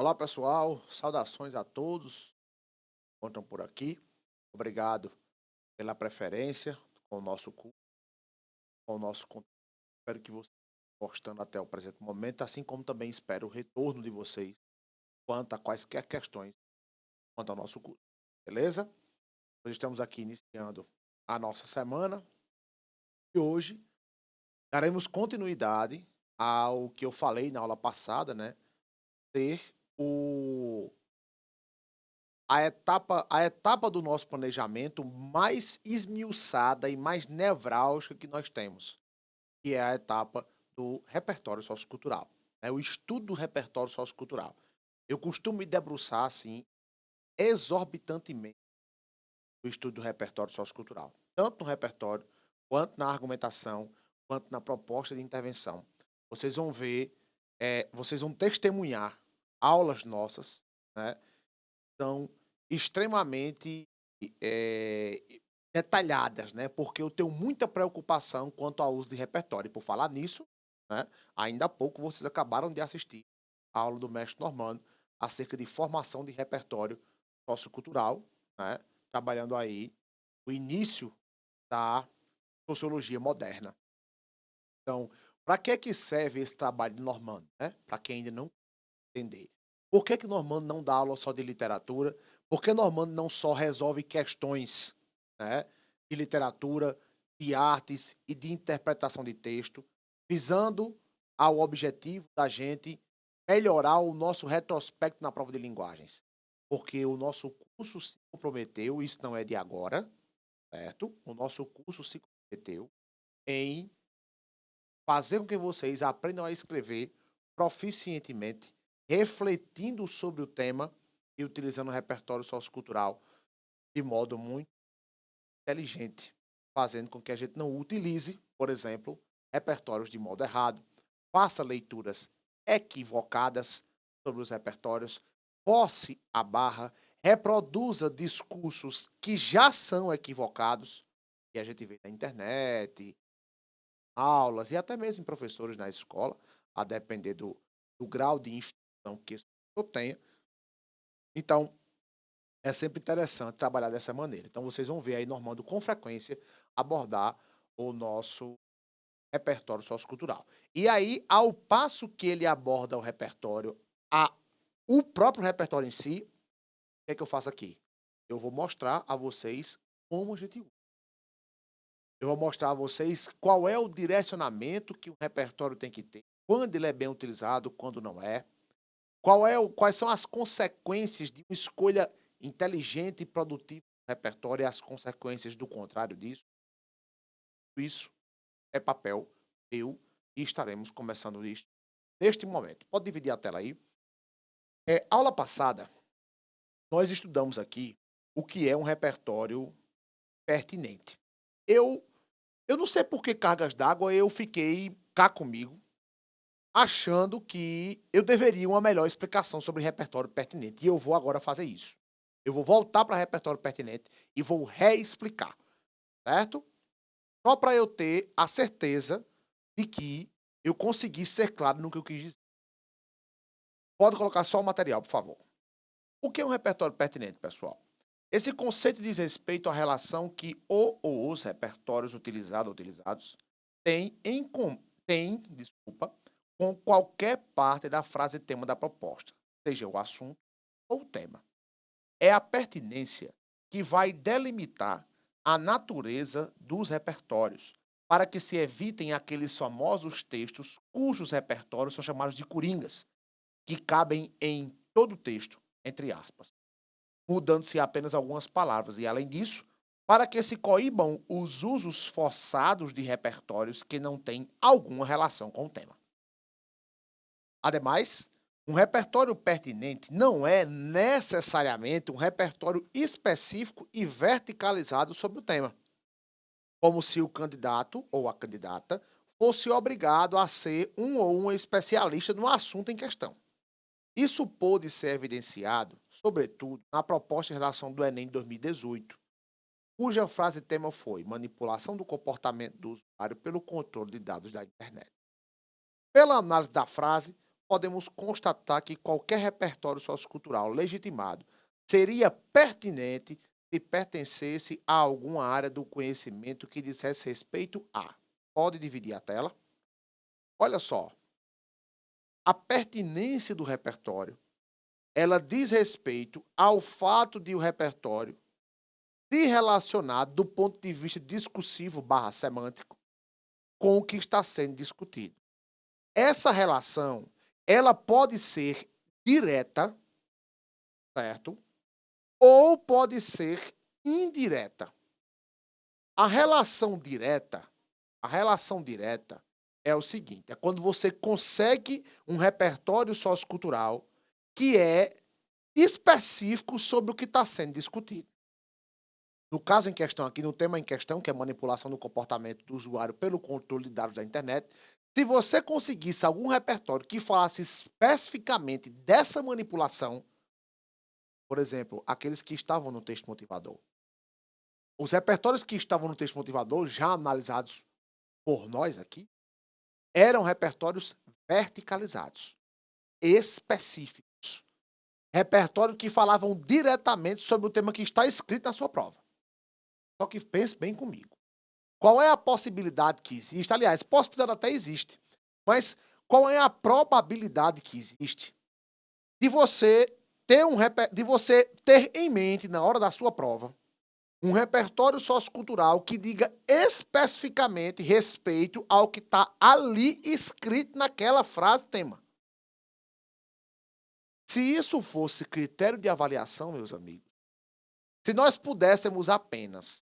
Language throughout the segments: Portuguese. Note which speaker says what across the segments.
Speaker 1: Olá, pessoal. Saudações a todos que encontram por aqui. Obrigado pela preferência com o nosso curso, com o nosso conteúdo. Espero que vocês estejam gostando até o presente momento, assim como também espero o retorno de vocês quanto a quaisquer questões quanto ao nosso curso. Beleza? Hoje estamos aqui iniciando a nossa semana e hoje daremos continuidade ao que eu falei na aula passada, né? Ter o a etapa do nosso planejamento mais esmiuçada e mais nevrálgica que nós temos, que é a etapa do repertório sociocultural, né, o estudo do repertório sociocultural. Eu costumo me debruçar, assim, exorbitantemente no estudo do repertório sociocultural, tanto no repertório, quanto na argumentação, quanto na proposta de intervenção. Vocês vão ver, vocês vão testemunhar aulas nossas, né, são extremamente, eh, detalhadas, né, porque eu tenho muita preocupação quanto ao uso de repertório. E por falar nisso, né, ainda há pouco vocês acabaram de assistir a aula do mestre Normando acerca de formação de repertório sociocultural, né, trabalhando aí o início da sociologia moderna. Então, para que serve esse trabalho de Normando, né, para quem ainda não entender. Por que Normando não dá aula só de literatura? Por que Normando não só resolve questões, né, de literatura, de artes e de interpretação de texto, visando ao objetivo da gente melhorar o nosso retrospecto na prova de linguagens? Porque o nosso curso se comprometeu, isso não é de agora, certo? O nosso curso se comprometeu em fazer com que vocês aprendam a escrever proficientemente, refletindo sobre o tema e utilizando o repertório sociocultural de modo muito inteligente, fazendo com que a gente não utilize, por exemplo, repertórios de modo errado, faça leituras equivocadas sobre os repertórios, force a barra, reproduza discursos que já são equivocados, que a gente vê na internet, aulas e até mesmo professores na escola, a depender do grau de instrução que esse professor tenha. Então, é sempre interessante trabalhar dessa maneira. Então, vocês vão ver aí Normando com frequência abordar o nosso repertório sociocultural. E aí, ao passo que ele aborda o repertório, a o próprio repertório em si, o que é que eu faço aqui? Eu vou mostrar a vocês como a gente usa. Eu vou mostrar a vocês qual é o direcionamento que o repertório tem que ter, quando ele é bem utilizado, quando não é. Quais são as consequências de uma escolha inteligente e produtiva do repertório e as consequências do contrário disso. Isso é papel meu e estaremos começando isso neste momento. Pode dividir a tela aí. Aula passada, nós estudamos aqui o que é um repertório pertinente. Eu eu não sei por que cargas d'água eu fiquei cá comigo, achando que eu deveria uma melhor explicação sobre repertório pertinente, e eu vou agora fazer isso. Eu vou voltar para repertório pertinente e vou reexplicar, certo? Só para eu ter a certeza de que eu consegui ser claro no que eu quis dizer. Pode colocar só o material, por favor. O que é um repertório pertinente, pessoal? Esse conceito diz respeito à relação que o ou os repertórios utilizados têm desculpa, com qualquer parte da frase tema da proposta, seja o assunto ou o tema. É a pertinência que vai delimitar a natureza dos repertórios, para que se evitem aqueles famosos textos cujos repertórios são chamados de coringas, que cabem em todo o texto, entre aspas, mudando-se apenas algumas palavras. E, além disso, para que se coíbam os usos forçados de repertórios que não têm alguma relação com o tema. Ademais, um repertório pertinente não é necessariamente um repertório específico e verticalizado sobre o tema, como se o candidato ou a candidata fosse obrigado a ser um ou uma especialista no assunto em questão. Isso pôde ser evidenciado, sobretudo, na proposta de redação do Enem 2018, cuja frase tema foi manipulação do comportamento do usuário pelo controle de dados da internet. Pela análise da frase, podemos constatar que qualquer repertório sociocultural legitimado seria pertinente se pertencesse a alguma área do conhecimento que dissesse respeito a. Pode dividir a tela? Olha só, a pertinência do repertório, ela diz respeito ao fato de o repertório se relacionar do ponto de vista discursivo barra semântico com o que está sendo discutido. Essa relação, ela pode ser direta, certo? Ou pode ser indireta. A relação direta, a relação direta é o seguinte, é quando você consegue um repertório sociocultural que é específico sobre o que está sendo discutido. No caso em questão aqui, no tema em questão, que é manipulação do comportamento do usuário pelo controle de dados da internet, se você conseguisse algum repertório que falasse especificamente dessa manipulação, por exemplo, aqueles que estavam no texto motivador. Os repertórios que estavam no texto motivador, já analisados por nós aqui, eram repertórios verticalizados, específicos. Repertório que falavam diretamente sobre o tema que está escrito na sua prova. Só que pense bem comigo. Qual é a possibilidade que existe? Aliás, possibilidade até existe. Mas qual é a probabilidade que existe de você de você ter em mente na hora da sua prova um repertório sociocultural que diga especificamente respeito ao que está ali escrito naquela frase tema? Se isso fosse critério de avaliação, meus amigos, se nós pudéssemos apenas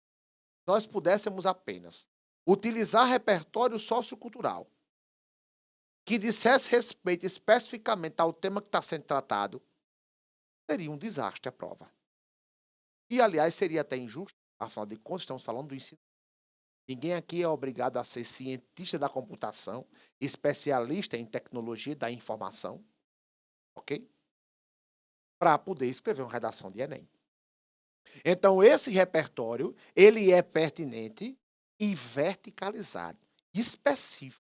Speaker 1: utilizar repertório sociocultural que dissesse respeito especificamente ao tema que está sendo tratado, seria um desastre a prova. E, aliás, seria até injusto, afinal de contas, estamos falando do ensino. Ninguém aqui é obrigado a ser cientista da computação, especialista em tecnologia da informação, ok? Para poder escrever uma redação de Enem. Então, esse repertório, ele é pertinente e verticalizado, específico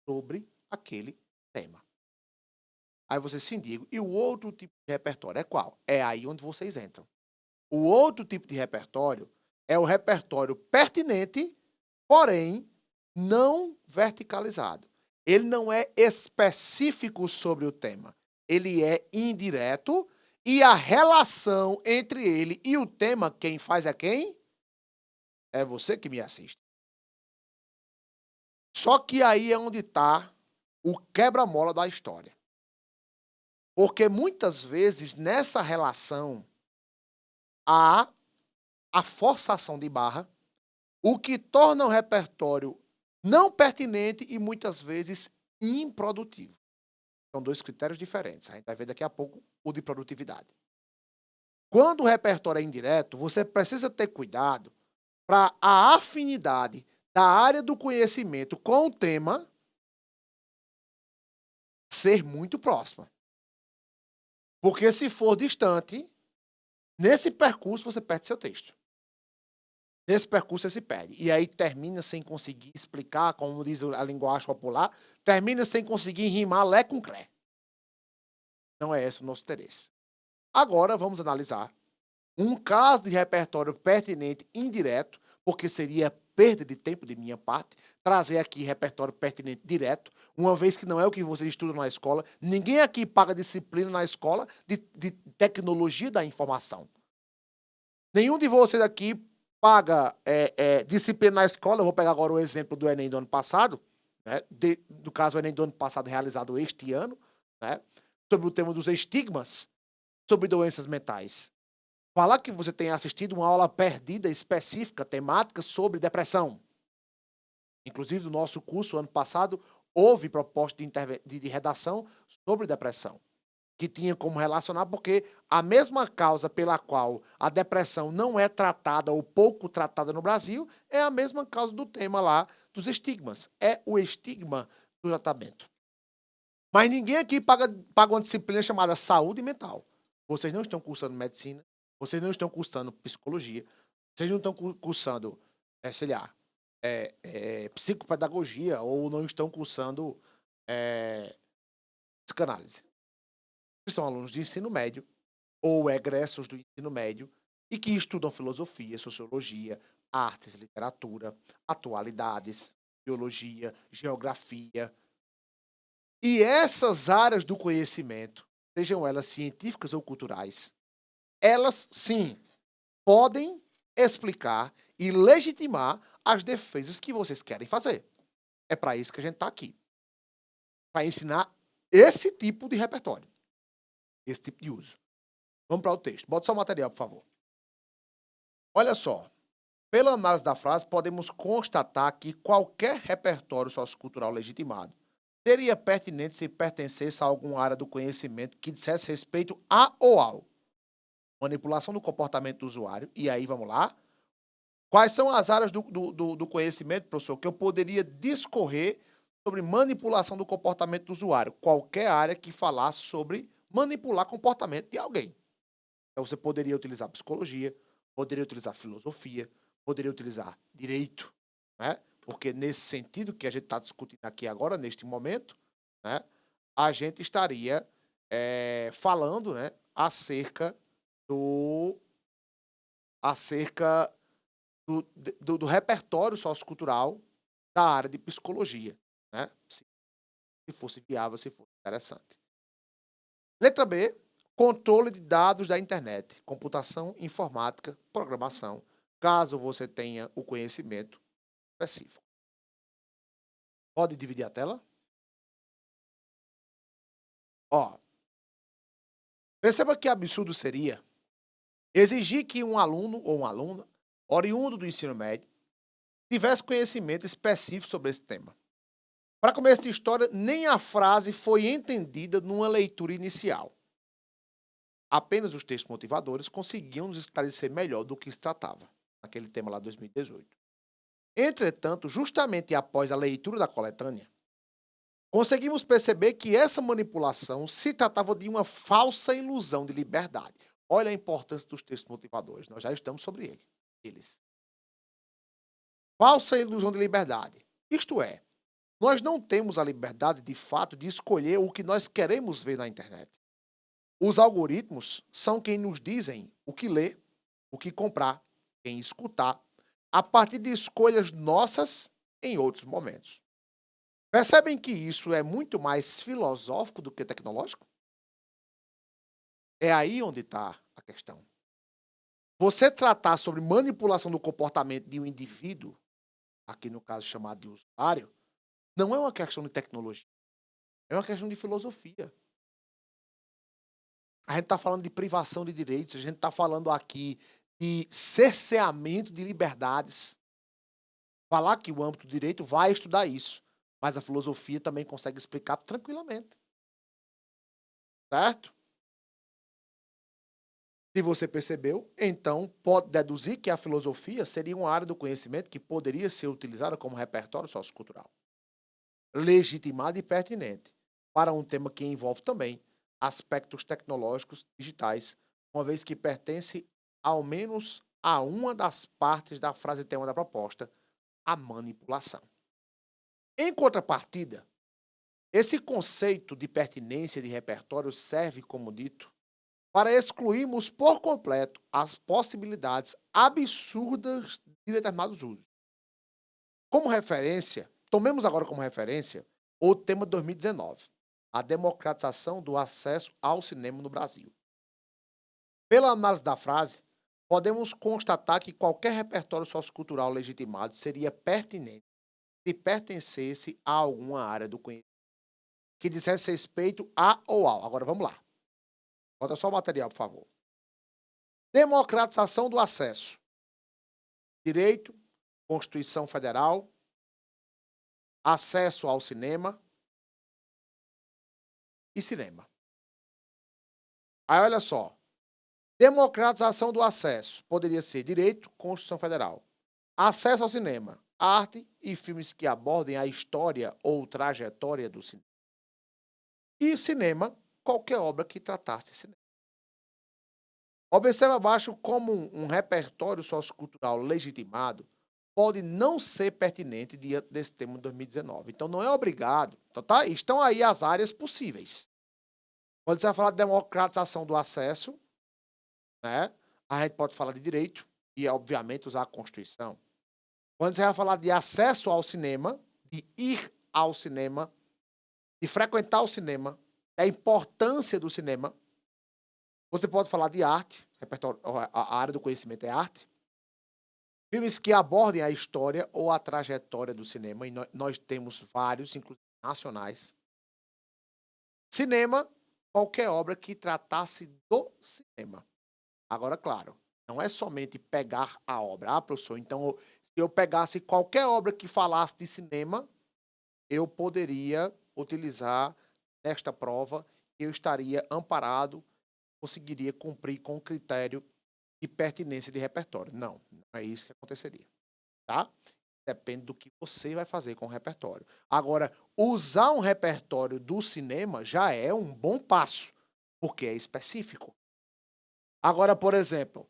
Speaker 1: sobre aquele tema. Aí você se diga, e o outro tipo de repertório é qual? É aí onde vocês entram. O outro tipo de repertório é o repertório pertinente, porém não verticalizado. Ele não é específico sobre o tema. Ele é indireto e a relação entre ele e o tema, quem faz é quem? É você que me assiste. Só que aí é onde está o quebra-mola da história. Porque muitas vezes nessa relação há a forçação de barra, o que torna o repertório não pertinente e muitas vezes improdutivo. São dois critérios diferentes. A gente vai ver daqui a pouco o de produtividade. Quando o repertório é indireto, você precisa ter cuidado para a afinidade da área do conhecimento com o tema ser muito próxima. Porque se for distante, nesse percurso você perde seu texto. Nesse percurso você se perde. E aí termina sem conseguir explicar, como diz a linguagem popular, termina sem conseguir rimar lé com cré. Não é esse o nosso interesse. Agora vamos analisar um caso de repertório pertinente indireto, porque seria perda de tempo de minha parte, trazer aqui repertório pertinente direto, uma vez que não é o que vocês estudam na escola. Ninguém aqui paga disciplina na escola de tecnologia da informação. Nenhum de vocês aqui paga disciplina na escola. Eu vou pegar agora o exemplo do Enem do ano passado, né, do caso do Enem do ano passado realizado este ano, né, sobre o tema dos estigmas sobre doenças mentais. Falar que você tenha assistido uma aula perdida específica, temática, sobre depressão. Inclusive, no nosso curso, ano passado, houve proposta de redação sobre depressão, que tinha como relacionar, porque a mesma causa pela qual a depressão não é tratada ou pouco tratada no Brasil é a mesma causa do tema lá dos estigmas. É o estigma do tratamento. Mas ninguém aqui paga uma disciplina chamada saúde mental. Vocês não estão cursando medicina, vocês não estão cursando psicologia, vocês não estão cursando, sei lá, psicopedagogia, ou não estão cursando Psicanálise. Que são alunos de ensino médio ou egressos do ensino médio e que estudam filosofia, sociologia, artes, literatura, atualidades, biologia, geografia. E essas áreas do conhecimento, sejam elas científicas ou culturais, elas sim podem explicar e legitimar as defesas que vocês querem fazer. É para isso que a gente está aqui. Para ensinar esse tipo de repertório, esse tipo de uso. Vamos para o texto. Bota só o material, por favor. Olha só. Pela análise da frase, podemos constatar que qualquer repertório sociocultural legitimado seria pertinente se pertencesse a alguma área do conhecimento que dissesse respeito a ou ao manipulação do comportamento do usuário. E aí, vamos lá. Quais são as áreas do conhecimento, professor, que eu poderia discorrer sobre manipulação do comportamento do usuário? Qualquer área que falasse sobre manipular comportamento de alguém. Então, você poderia utilizar psicologia, poderia utilizar filosofia, poderia utilizar direito, né? Porque nesse sentido que a gente está discutindo aqui agora, neste momento, né, a gente estaria falando, né, do, acerca do repertório sociocultural da área de psicologia, né? Se fosse viável, se fosse interessante. Letra B, controle de dados da internet, computação, informática, programação, caso você tenha o conhecimento específico. Pode dividir a tela? Ó, perceba que absurdo seria exigir que um aluno ou uma aluna, oriundo do ensino médio, tivesse conhecimento específico sobre esse tema. Para começo de história, nem a frase foi entendida numa leitura inicial. Apenas os textos motivadores conseguiam nos esclarecer melhor do que se tratava, naquele tema lá de 2018. Entretanto, justamente após a leitura da coletânea, conseguimos perceber que essa manipulação se tratava de uma falsa ilusão de liberdade. Olha a importância dos textos motivadores, nós já estamos sobre eles. Falsa ilusão de liberdade. Isto é, nós não temos a liberdade de fato de escolher o que nós queremos ver na internet. Os algoritmos são quem nos dizem o que ler, o que comprar, quem escutar, a partir de escolhas nossas em outros momentos. Percebem que isso é muito mais filosófico do que tecnológico? É aí onde está a questão. Você tratar sobre manipulação do comportamento de um indivíduo, aqui no caso chamado de usuário, não é uma questão de tecnologia, é uma questão de filosofia. A gente está falando de privação de direitos, a gente está falando aqui de cerceamento de liberdades. Falar que o âmbito do direito vai estudar isso, mas a filosofia também consegue explicar tranquilamente. Certo? Se você percebeu, então pode deduzir que a filosofia seria uma área do conhecimento que poderia ser utilizada como repertório sociocultural, legitimado e pertinente, para um tema que envolve também aspectos tecnológicos digitais, uma vez que pertence ao menos a uma das partes da frase tema da proposta, a manipulação. Em contrapartida, esse conceito de pertinência de repertório serve, como dito, para excluirmos por completo as possibilidades absurdas de determinados usos. Como referência, tomemos agora como referência o tema de 2019, a democratização do acesso ao cinema no Brasil. Pela análise da frase, podemos constatar que qualquer repertório sociocultural legitimado seria pertinente se pertencesse a alguma área do conhecimento que dissesse respeito a ou ao. Agora vamos lá. Bota só o material, por favor. Democratização do acesso. Direito, Constituição Federal, acesso ao cinema e cinema. Aí olha só. Democratização do acesso. Poderia ser direito, Constituição Federal. Acesso ao cinema. Arte e filmes que abordem a história ou trajetória do cinema. E cinema, qualquer obra que tratasse de cinema. Observe abaixo como um repertório sociocultural legitimado pode não ser pertinente diante desse tema de 2019. Então, não é obrigado. Então, tá? Estão aí as áreas possíveis. Quando você vai falar de democratização do acesso, né, a gente pode falar de direito e, obviamente, usar a Constituição. Quando você vai falar de acesso ao cinema, de ir ao cinema, de frequentar o cinema, da importância do cinema, você pode falar de arte, repertório, a área do conhecimento é arte, filmes que abordem a história ou a trajetória do cinema, e nós temos vários, inclusive nacionais. Cinema, qualquer obra que tratasse do cinema. Agora, claro, não é somente pegar a obra. Ah, professor, então se eu pegasse qualquer obra que falasse de cinema, eu poderia utilizar nesta prova, eu estaria amparado, conseguiria cumprir com o critério de pertinência de repertório. Não, não é isso que aconteceria, tá? Depende do que você vai fazer com o repertório. Agora, usar um repertório do cinema já é um bom passo, porque é específico. Agora, por exemplo,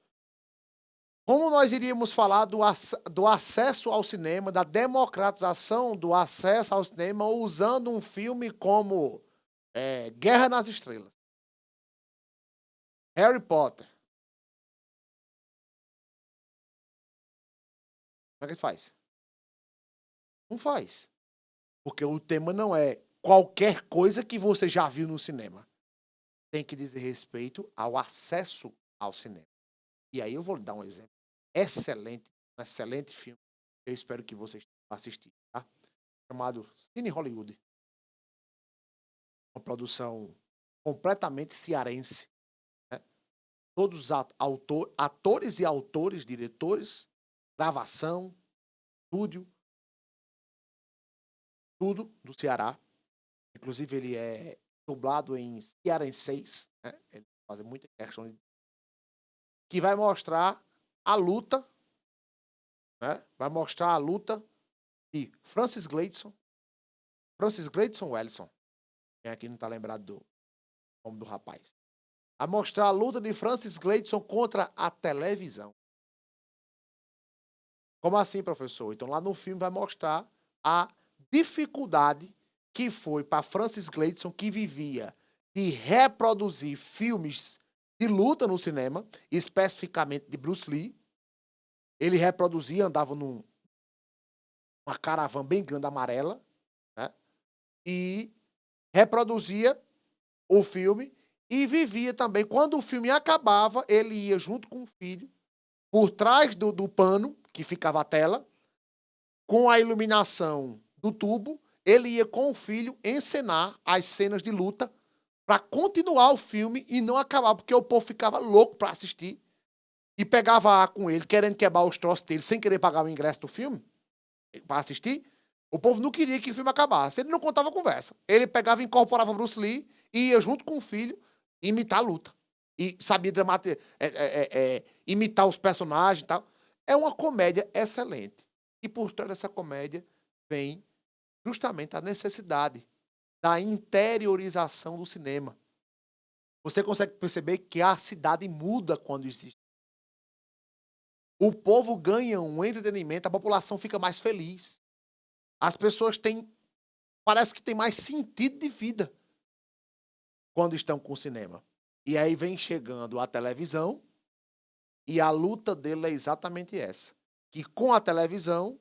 Speaker 1: como nós iríamos falar do acesso ao cinema, da democratização do acesso ao cinema, usando um filme como Guerra nas Estrelas, Harry Potter? Como é que faz? Não faz. Porque o tema não é qualquer coisa que você já viu no cinema. Tem que dizer respeito ao acesso ao cinema. E aí eu vou lhe dar um exemplo excelente, um excelente filme. Eu espero que vocês assistirem, tá? Chamado Cine Hollywood. Uma produção completamente cearense, né? Todos os atores e autores, diretores, gravação, estúdio, tudo do Ceará. Inclusive ele é dublado em cearenseis, né? Eles fazem muita questão de que vai mostrar a luta, né? Vai mostrar a luta de Francis Gleidson Wellison. Quem aqui não tá lembrado do nome do rapaz? A mostrar a luta de Francis Gleidson contra a televisão. Como assim, professor? Então lá no filme vai mostrar a dificuldade que foi para Francis Gleidson, que vivia de reproduzir filmes de luta no cinema, especificamente de Bruce Lee. Ele reproduzia, andava numa caravana bem grande amarela, né? E reproduzia o filme e vivia também. Quando o filme acabava, ele ia junto com o filho, por trás do pano, que ficava a tela, com a iluminação do tubo, ele ia com o filho encenar as cenas de luta para continuar o filme e não acabar, porque o povo ficava louco para assistir e pegava A com ele, querendo quebrar os troços dele sem querer pagar o ingresso do filme para assistir. O povo não queria que o filme acabasse. Ele não contava conversa. Ele pegava e incorporava Bruce Lee e ia junto com o filho imitar a luta. E sabia imitar os personagens e tal. É uma comédia excelente. E por trás dessa comédia vem justamente a necessidade da interiorização do cinema. Você consegue perceber que a cidade muda quando existe. O povo ganha um entretenimento, a população fica mais feliz. As pessoas têm, parece que tem mais sentido de vida quando estão com o cinema. E aí vem chegando a televisão e a luta dele é exatamente essa. Que com a televisão,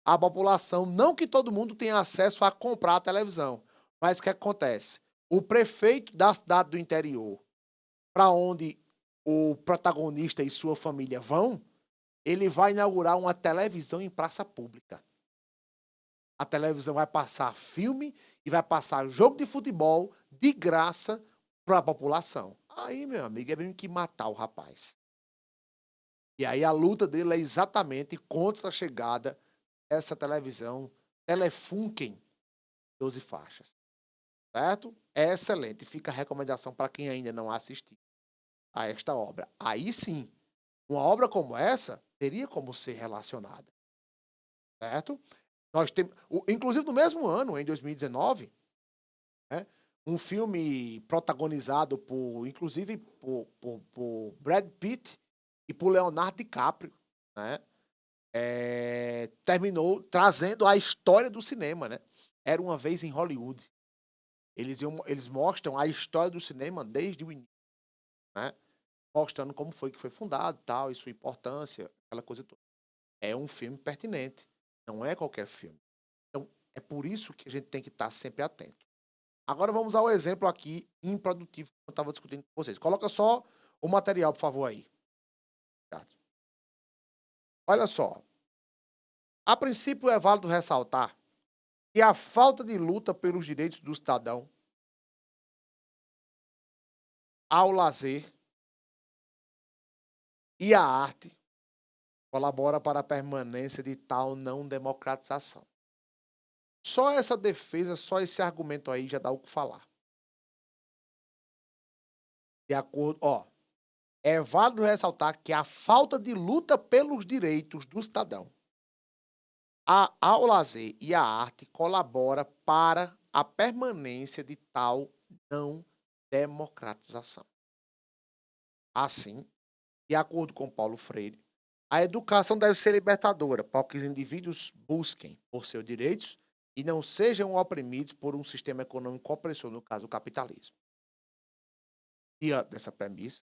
Speaker 1: a população, não que todo mundo tenha acesso a comprar a televisão, mas o que acontece? O prefeito da cidade do interior, para onde o protagonista e sua família vão, ele vai inaugurar uma televisão em praça pública. A televisão vai passar filme e vai passar jogo de futebol de graça para a população. Aí, meu amigo, é mesmo que matar o rapaz. E aí a luta dele é exatamente contra a chegada dessa televisão Telefunken 12 faixas. Certo? É excelente. Fica a recomendação para quem ainda não assistiu a esta obra. Aí sim, uma obra como essa teria como ser relacionada. Certo? Nós temos, inclusive no mesmo ano, em 2019, né, um filme protagonizado por, inclusive, por Brad Pitt e por Leonardo DiCaprio, né? Terminou trazendo a história do cinema, né? Era uma vez em Hollywood. Eles mostram a história do cinema desde o início, né, mostrando como foi que foi fundado, tal, e sua importância, aquela coisa toda. É um filme pertinente, não é qualquer filme. Então, é por isso que a gente tem que estar sempre atento. Agora vamos ao exemplo aqui improdutivo que eu estava discutindo com vocês. Coloca só o material, por favor, aí. Ricardo. Olha só, a princípio é válido ressaltar que a falta de luta pelos direitos do cidadão ao lazer e à arte colabora para a permanência de tal não democratização. Só essa defesa, só esse argumento aí já dá o que falar. De acordo, ó, é válido ressaltar que a falta de luta pelos direitos do cidadão ao lazer e à arte colabora para a permanência de tal não democratização. Assim, de acordo com Paulo Freire, a educação deve ser libertadora para que os indivíduos busquem por seus direitos e não sejam oprimidos por um sistema econômico opressor, no caso, o capitalismo. Diante dessa premissa,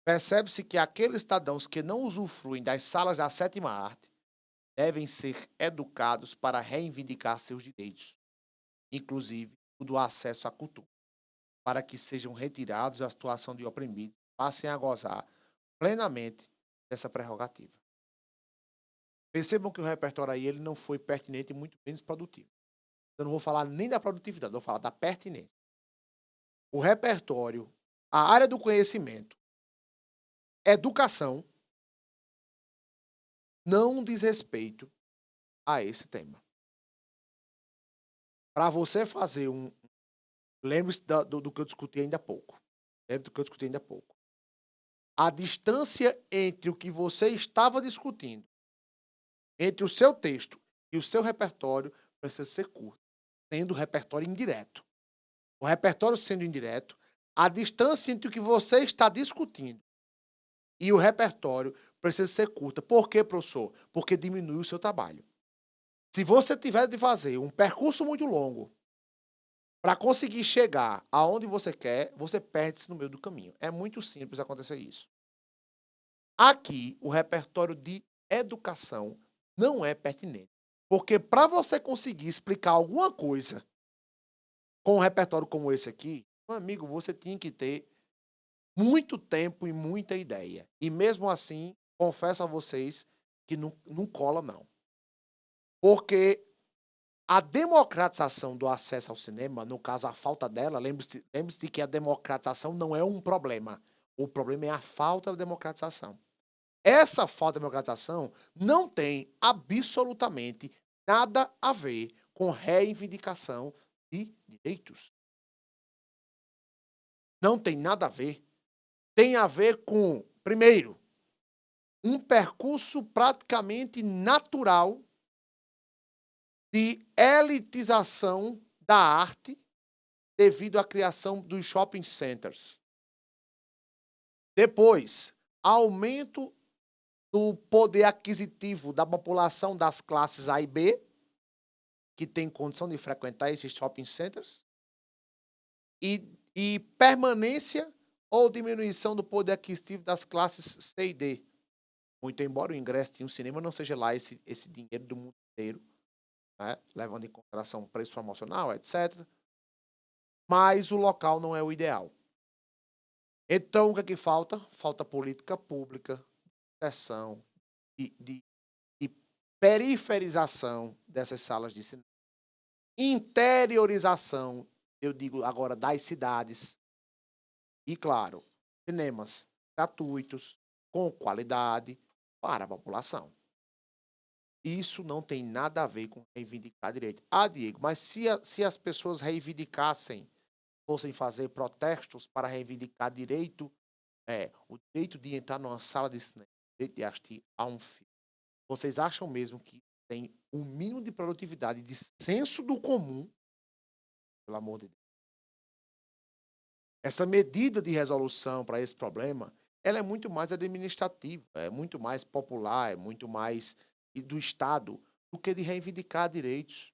Speaker 1: percebe-se que aqueles cidadãos que não usufruem das salas da sétima arte devem ser educados para reivindicar seus direitos, inclusive o do acesso à cultura, para que sejam retirados da situação de oprimidos, passem a gozar plenamente dessa prerrogativa. Percebam que o repertório aí ele não foi pertinente e muito menos produtivo. Eu não vou falar nem da produtividade, eu vou falar da pertinência. O repertório, a área do conhecimento, educação, não diz respeito a esse tema. Para você fazer um. Lembre-se do que eu discuti ainda há pouco. Lembre do que eu discuti ainda há pouco. A distância entre o que você estava discutindo, entre o seu texto e o seu repertório, precisa ser curta, sendo o repertório indireto. O repertório sendo indireto, a distância entre o que você está discutindo e o repertório precisa ser curta. Por quê, professor? Porque diminui o seu trabalho. Se você tiver de fazer um percurso muito longo para conseguir chegar aonde você quer, você perde-se no meio do caminho. É muito simples acontecer isso. Aqui, o repertório de educação não é pertinente. Porque para você conseguir explicar alguma coisa com um repertório como esse aqui, meu amigo, você tinha que ter muito tempo e muita ideia. E mesmo assim, confesso a vocês que não cola não. Porque a democratização do acesso ao cinema, no caso a falta dela, lembre-se de que a democratização não é um problema. O problema é a falta da democratização. Essa falta de democratização não tem absolutamente nada a ver com reivindicação de direitos. Não tem nada a ver. Tem a ver com, primeiro, um percurso praticamente natural de elitização da arte devido à criação dos shopping centers. Depois, aumento do poder aquisitivo da população das classes A e B, que tem condição de frequentar esses shopping centers, e permanência ou diminuição do poder aquisitivo das classes C e D. Muito embora o ingresso de um cinema não seja lá esse dinheiro do mundo inteiro, né, levando em consideração o preço promocional, etc. Mas o local não é o ideal. Então, o que é que falta? Falta política pública, seção, de, de periferização dessas salas de cinema. Interiorização, eu digo agora, das cidades. E, claro, cinemas gratuitos, com qualidade, para a população. Isso não tem nada a ver com reivindicar direito. Ah, Diego, mas se as pessoas reivindicassem, fossem fazer protestos para reivindicar direito, o direito de entrar numa sala de cinema, o direito de assistir a um filme, vocês acham mesmo que tem um mínimo de produtividade, de senso do comum, pelo amor de Deus? Essa medida de resolução para esse problema, ela é muito mais administrativa, é muito mais popular, é muito mais do Estado do que de reivindicar direitos.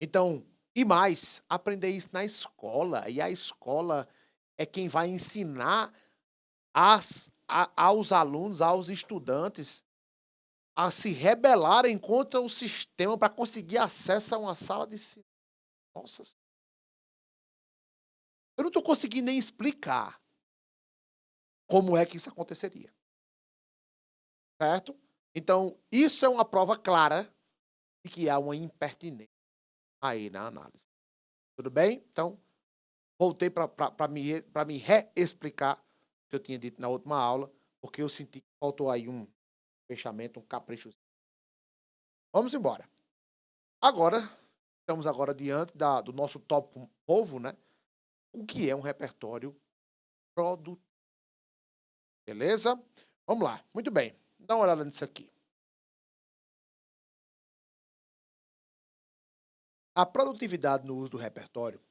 Speaker 1: Então, E mais, aprender isso na escola, e a escola é quem vai ensinar aos alunos, aos estudantes, a se rebelarem contra o sistema para conseguir acesso a uma sala de cinema. Nossa, eu não estou conseguindo nem explicar como é que isso aconteceria, certo? Então, isso é uma prova clara de que há uma impertinência aí na análise. Tudo bem? Então, voltei para me reexplicar o que eu tinha dito na última aula, porque eu senti que faltou aí um fechamento, um capricho. Vamos embora. Agora, estamos agora diante do nosso tópico novo, né? O que é um repertório produtivo. Beleza? Vamos lá. Muito bem. Dá uma olhada nisso aqui. A produtividade no uso do repertório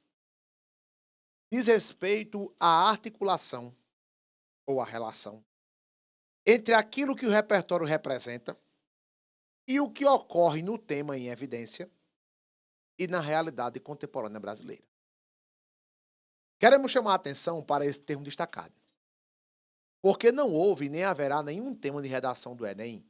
Speaker 1: diz respeito à articulação ou à relação entre aquilo que o repertório representa e o que ocorre no tema em evidência e na realidade contemporânea brasileira. Queremos chamar a atenção para esse termo destacado, porque não houve nem haverá nenhum tema de redação do Enem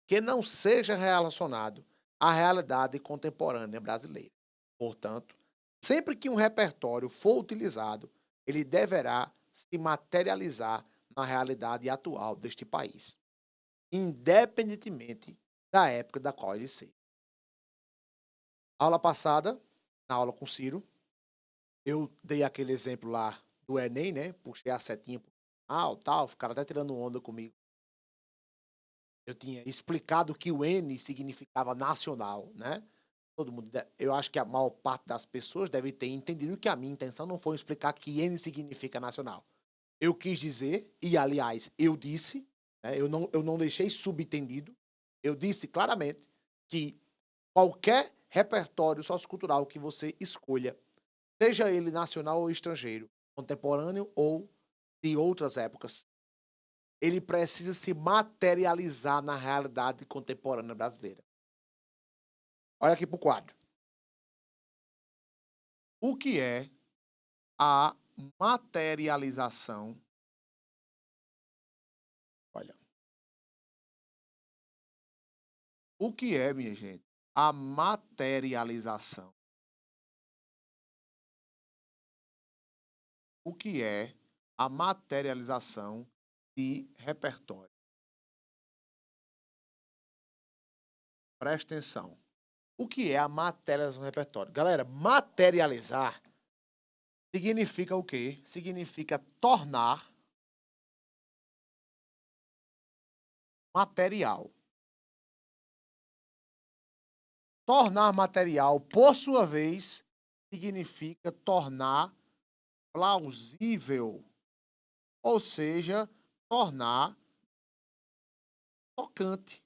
Speaker 1: que não seja relacionado à realidade contemporânea brasileira. Portanto, sempre que um repertório for utilizado, ele deverá se materializar na realidade atual deste país, independentemente da época da qual ele seja. Aula passada, na aula com Ciro, eu dei aquele exemplo lá do Enem, né? Puxei a setinha pro final, tal, ficaram até tirando onda comigo. Eu tinha explicado que o N significava nacional, né? Todo mundo, eu acho que a maior parte das pessoas deve ter entendido que a minha intenção não foi explicar que N significa nacional. Eu quis dizer, e aliás, eu disse, né, eu não deixei subentendido, eu disse claramente que qualquer repertório sociocultural que você escolha, seja ele nacional ou estrangeiro, contemporâneo ou de outras épocas, ele precisa se materializar na realidade contemporânea brasileira. Olha aqui para o quadro. O que é a materialização? Olha, o que é, minha gente, a materialização? O que é a materialização de repertório? Presta atenção. O que é a materialização do repertório? Galera, materializar significa o quê? Significa tornar material. Tornar material, por sua vez, significa tornar plausível, ou seja, tornar tocante,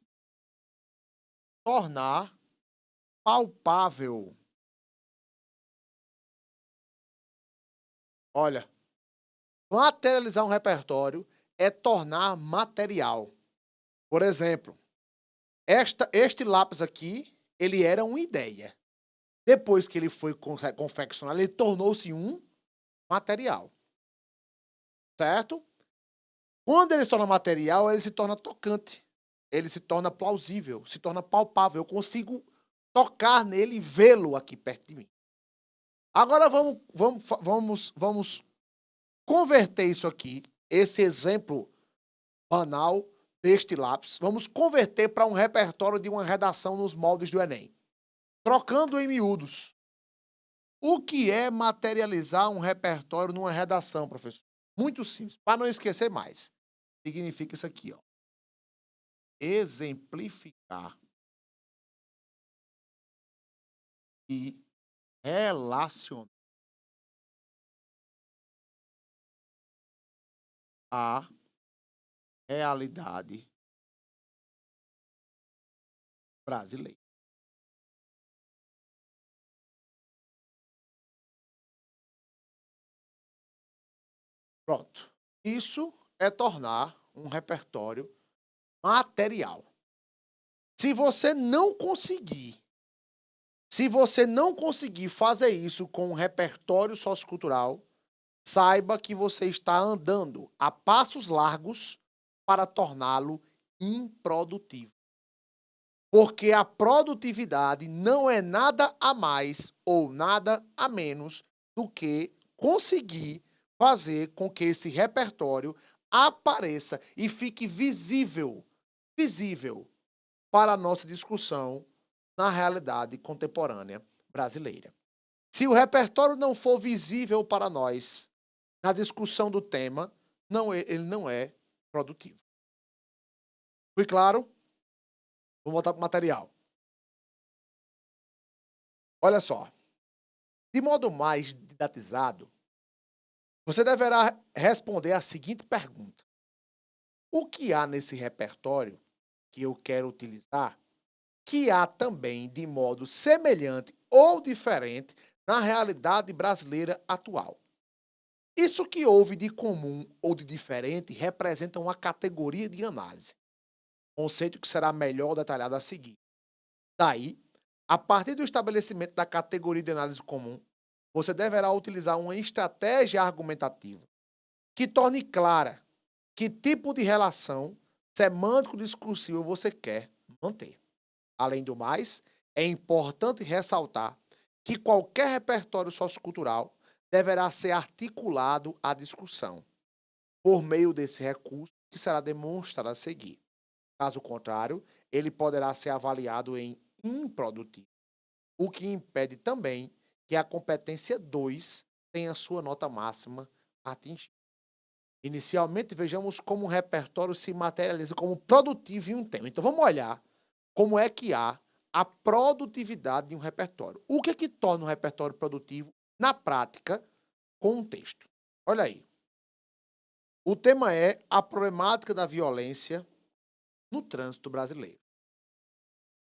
Speaker 1: tornar palpável. Olha, materializar um repertório é tornar material. Por exemplo, este lápis aqui, ele era uma ideia. Depois que ele foi confeccionado, ele tornou-se um material, certo? Quando ele se torna material, ele se torna tocante, ele se torna plausível, se torna palpável. Eu consigo tocar nele e vê-lo aqui perto de mim. Agora vamos converter isso aqui, esse exemplo banal deste lápis, vamos converter para um repertório de uma redação nos moldes do Enem. Trocando em miúdos. O que é materializar um repertório numa redação, professor? Muito simples, para não esquecer mais. Significa isso aqui, ó. Exemplificar e relacionar a realidade brasileira. Pronto. Isso é tornar um repertório material. Se você não conseguir Se você não conseguir fazer isso com o repertório sociocultural, saiba que você está andando a passos largos para torná-lo improdutivo. Porque a produtividade não é nada a mais ou nada a menos do que conseguir fazer com que esse repertório apareça e fique visível para a nossa discussão na realidade contemporânea brasileira. Se o repertório não for visível para nós na discussão do tema, ele não é produtivo. Fui claro? Vamos voltar para o material. Olha só, de modo mais didatizado, você deverá responder a seguinte pergunta: o que há nesse repertório que eu quero utilizar que há também de modo semelhante ou diferente na realidade brasileira atual? Isso que houve de comum ou de diferente representa uma categoria de análise, conceito que será melhor detalhado a seguir. Daí, a partir do estabelecimento da categoria de análise comum, você deverá utilizar uma estratégia argumentativa que torne clara que tipo de relação semântico-discursiva você quer manter. Além do mais, é importante ressaltar que qualquer repertório sociocultural deverá ser articulado à discussão, por meio desse recurso que será demonstrado a seguir. Caso contrário, ele poderá ser avaliado em improdutivo, o que impede também que a competência 2 tenha sua nota máxima atingida. Inicialmente, vejamos como um repertório se materializa como produtivo em um tema. Então, vamos olhar como é que há a produtividade de um repertório. O que é que torna um repertório produtivo na prática com um texto? Olha aí. O tema é a problemática da violência no trânsito brasileiro.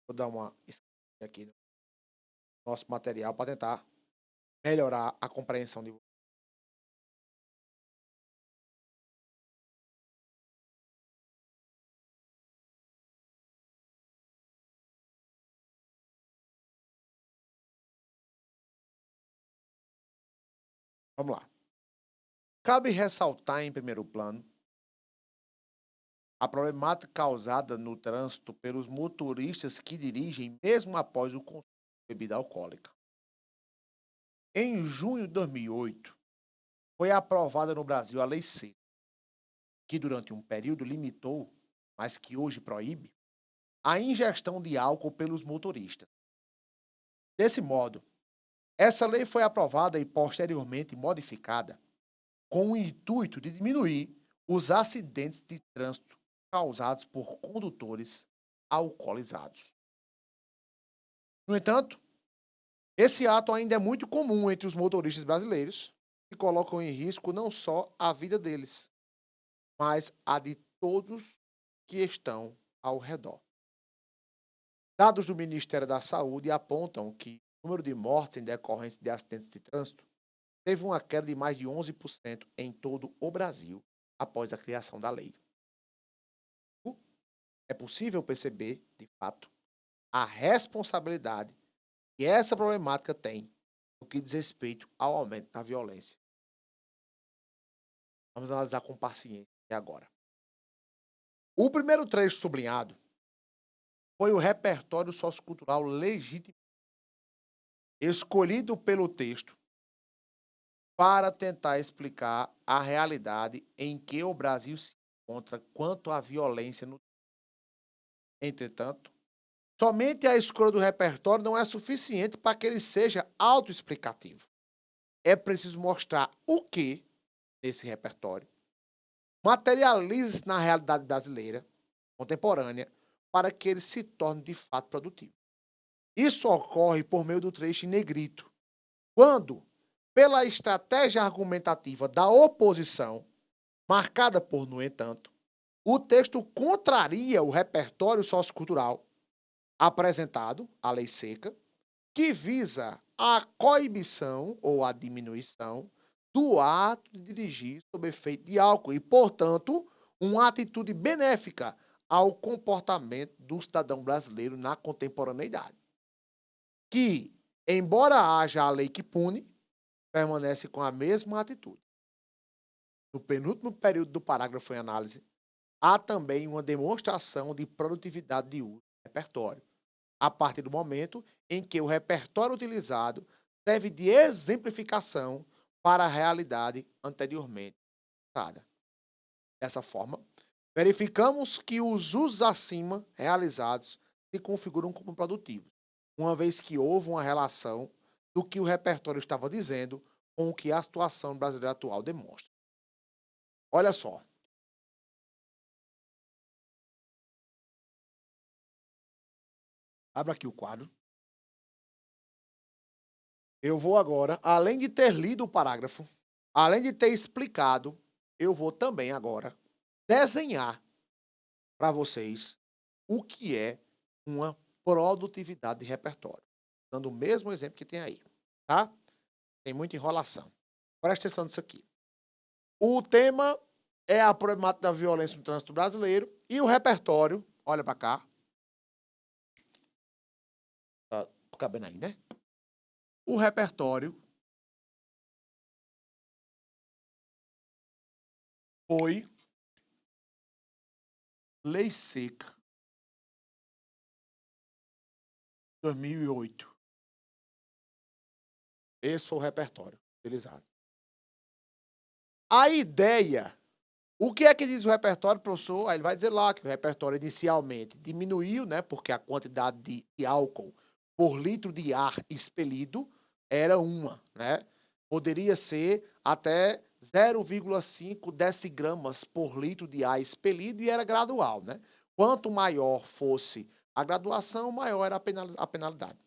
Speaker 1: Vou dar uma aqui no nosso material para tentar melhorar a compreensão de vocês. Vamos lá. Cabe ressaltar em primeiro plano a problemática causada no trânsito pelos motoristas que dirigem mesmo após o consumo de bebida alcoólica. Em junho de 2008, foi aprovada no Brasil a Lei Seca, que durante um período limitou, mas que hoje proíbe, a ingestão de álcool pelos motoristas. Desse modo, essa lei foi aprovada e posteriormente modificada com o intuito de diminuir os acidentes de trânsito causados por condutores alcoolizados. No entanto, esse ato ainda é muito comum entre os motoristas brasileiros, que colocam em risco não só a vida deles, mas a de todos que estão ao redor. Dados do Ministério da Saúde apontam que o número de mortes em decorrência de acidentes de trânsito teve uma queda de mais de 11% em todo o Brasil após a criação da lei. É possível perceber, de fato, a responsabilidade que essa problemática tem no que diz respeito ao aumento da violência. Vamos analisar com paciência agora. O primeiro trecho sublinhado foi o repertório sociocultural legítimo, escolhido pelo texto para tentar explicar a realidade em que o Brasil se encontra quanto à violência no. Entretanto, somente a escolha do repertório não é suficiente para que ele seja autoexplicativo. É preciso mostrar o que, nesse repertório, materializa-se na realidade brasileira contemporânea para que ele se torne de fato produtivo. Isso ocorre por meio do trecho em negrito, quando, pela estratégia argumentativa da oposição, marcada por no entanto, o texto contraria o repertório sociocultural apresentado, a lei seca, que visa a coibição ou a diminuição do ato de dirigir sob efeito de álcool e, portanto, uma atitude benéfica ao comportamento do cidadão brasileiro na contemporaneidade, que Embora haja a lei que pune, permanece com a mesma atitude. No penúltimo período do parágrafo em análise, há também uma demonstração de produtividade de uso do repertório, a partir do momento em que o repertório utilizado serve de exemplificação para a realidade anteriormente citada. Dessa forma, verificamos que os usos acima realizados se configuram como produtivos, uma vez que houve uma relação do que o repertório estava dizendo com o que a situação brasileira atual demonstra. Olha só, abra aqui o quadro. Eu vou agora, além de ter lido o parágrafo, além de ter explicado, eu vou também agora desenhar para vocês o que é uma produtividade de repertório. Dando o mesmo exemplo que tem aí, tá? Tem muita enrolação. Presta atenção nisso aqui. O tema é a problemática da violência no trânsito brasileiro e o repertório, olha para cá. Tá cabendo aí, né? O repertório foi Lei Seca 2008. Esse foi o repertório utilizado. A ideia, o que é que diz o repertório, professor? Aí ele vai dizer lá que o repertório inicialmente diminuiu, né? Porque a quantidade de álcool por litro de ar expelido era uma, né? Poderia ser até 0,5 decigramas por litro de ar expelido e era gradual, né? Quanto maior fosse a graduação, maior era a penalidade.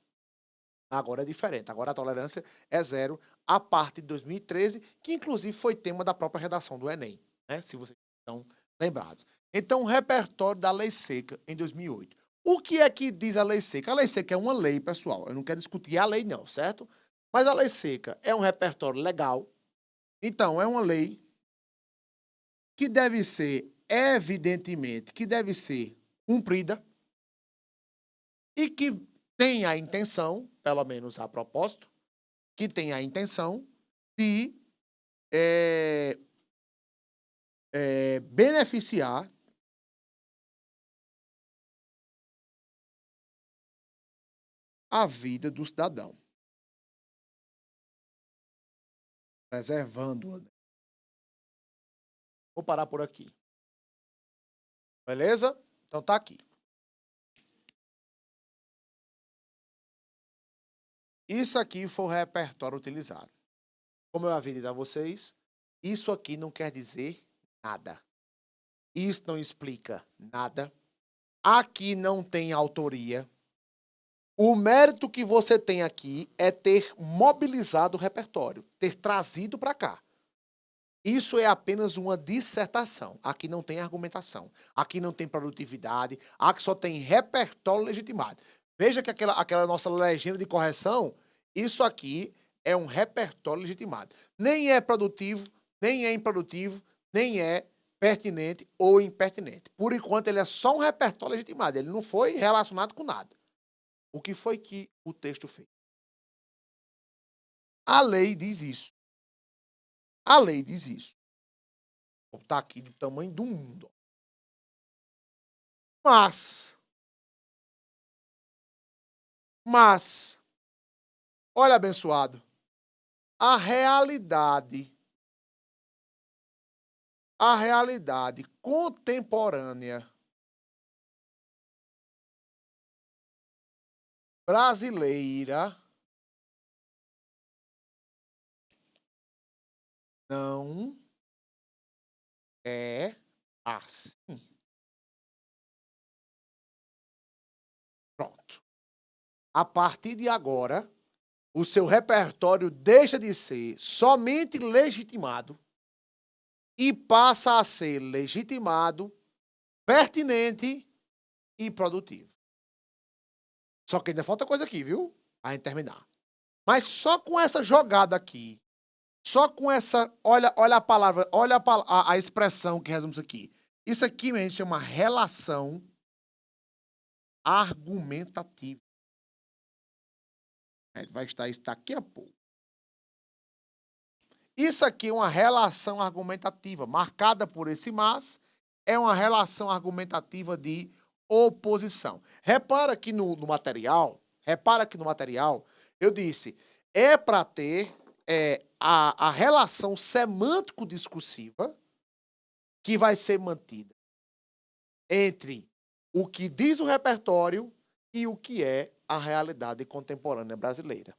Speaker 1: Agora é diferente, agora a tolerância é zero, a parte de 2013, que inclusive foi tema da própria redação do Enem, né, se vocês estão lembrados. Então, o repertório da Lei Seca em 2008. O que é que diz a Lei Seca? A Lei Seca é uma lei, pessoal, eu não quero discutir a lei não, certo? Mas a Lei Seca é um repertório legal, então é uma lei que deve ser, evidentemente, que deve ser cumprida e que tem a intenção, pelo menos a propósito, que tem a intenção de beneficiar a vida do cidadão, preservando-a. Vou parar por aqui. Beleza? Então tá aqui. Isso aqui foi o repertório utilizado. Como eu havia dito a vocês, isso aqui não quer dizer nada. Isso não explica nada. Aqui não tem autoria. O mérito que você tem aqui é ter mobilizado o repertório, ter trazido para cá. Isso é apenas uma dissertação. Aqui não tem argumentação. Aqui não tem produtividade. Aqui só tem repertório legitimado. Veja que aquela nossa legenda de correção, isso aqui é um repertório legitimado. Nem é produtivo, nem é improdutivo, nem é pertinente ou impertinente. Por enquanto, ele é só um repertório legitimado. Ele não foi relacionado com nada. O que foi que o texto fez? A lei diz isso. A lei diz isso. Está aqui do tamanho do mundo. Mas, olha, abençoado, a realidade contemporânea brasileira não é assim. Pronto. A partir de agora, o seu repertório deixa de ser somente legitimado e passa a ser legitimado, pertinente e produtivo. Só que ainda falta coisa aqui, viu? Pra gente terminar. Mas só com essa jogada aqui, só com essa, olha a palavra, olha a expressão que resume isso aqui. Isso aqui a gente chama relação argumentativa. A gente vai estar isso daqui a pouco. Isso aqui é uma relação argumentativa, marcada por esse mas, é uma relação argumentativa de oposição. Repara que no material, eu disse, é para ter a relação semântico-discursiva que vai ser mantida entre o que diz o repertório e o que é a realidade contemporânea brasileira.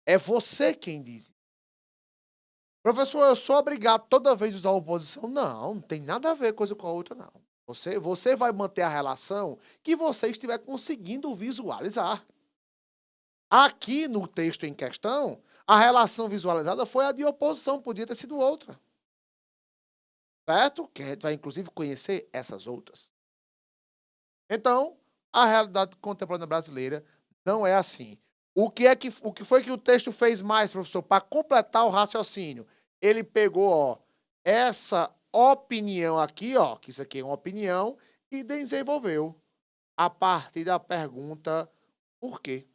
Speaker 1: É você quem diz. Professor, eu sou obrigado toda vez a usar oposição? Não, não tem nada a ver coisa com a outra, não. Você vai manter a relação que você estiver conseguindo visualizar. Aqui no texto em questão, a relação visualizada foi a de oposição, podia ter sido outra. Certo? Que a gente vai, inclusive, conhecer essas outras. Então, a realidade contemporânea brasileira não é assim. O que foi que o texto fez mais, professor, para completar o raciocínio? Ele pegou, ó, essa opinião aqui, ó, que isso aqui é uma opinião, e desenvolveu a partir da pergunta por quê?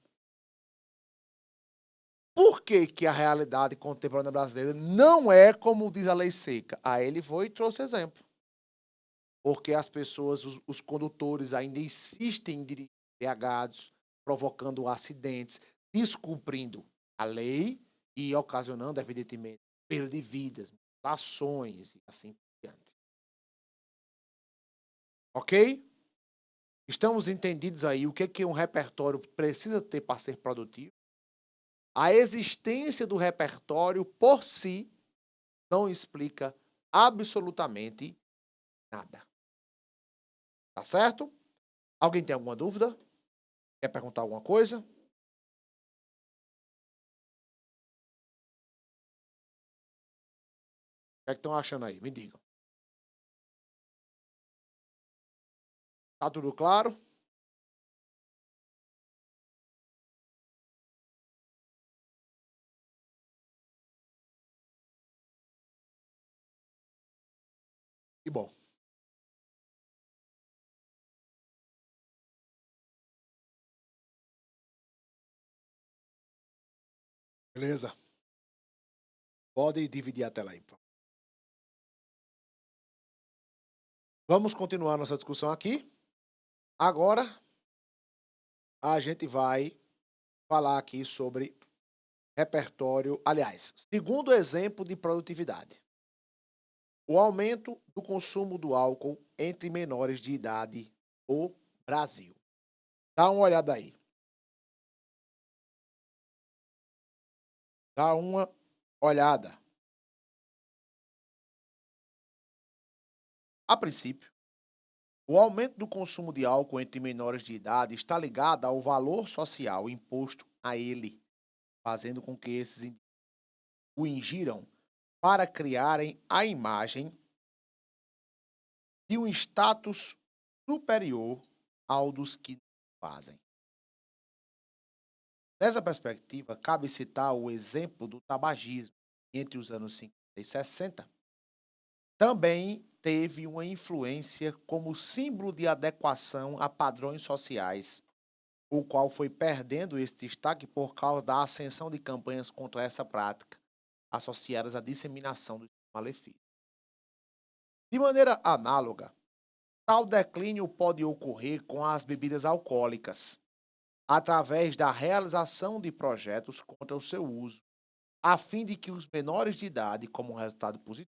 Speaker 1: Por que que a realidade contemporânea brasileira não é como diz a lei seca? Aí ele foi e trouxe exemplo. Porque as pessoas, os condutores ainda insistem em dirigir embriagados, provocando acidentes, descumprindo a lei e ocasionando, evidentemente, perda de vidas, ações e assim por diante. Ok? Estamos entendidos aí o que um repertório precisa ter para ser produtivo? A existência do repertório por si não explica absolutamente nada. Tá certo? Alguém tem alguma dúvida? Quer perguntar alguma coisa? O que é que estão achando aí? Me digam. Tá tudo claro? Que bom. Beleza. Pode dividir a tela aí. Vamos continuar nossa discussão aqui. Agora, a gente vai falar aqui sobre repertório. Aliás, segundo exemplo de produtividade. O aumento do consumo do álcool entre menores de idade no Brasil. Dá uma olhada aí. Dá uma olhada. A princípio, o aumento do consumo de álcool entre menores de idade está ligado ao valor social imposto a ele, fazendo com que esses o ingiram para criarem a imagem de um status superior ao dos que fazem. Nessa perspectiva, cabe citar o exemplo do tabagismo entre os anos 50 e 60. Também teve uma influência como símbolo de adequação a padrões sociais, o qual foi perdendo esse destaque por causa da ascensão de campanhas contra essa prática, associadas à disseminação do malefício. De maneira análoga, tal declínio pode ocorrer com as bebidas alcoólicas, através da realização de projetos contra o seu uso, a fim de que os menores de idade, como resultado positivo,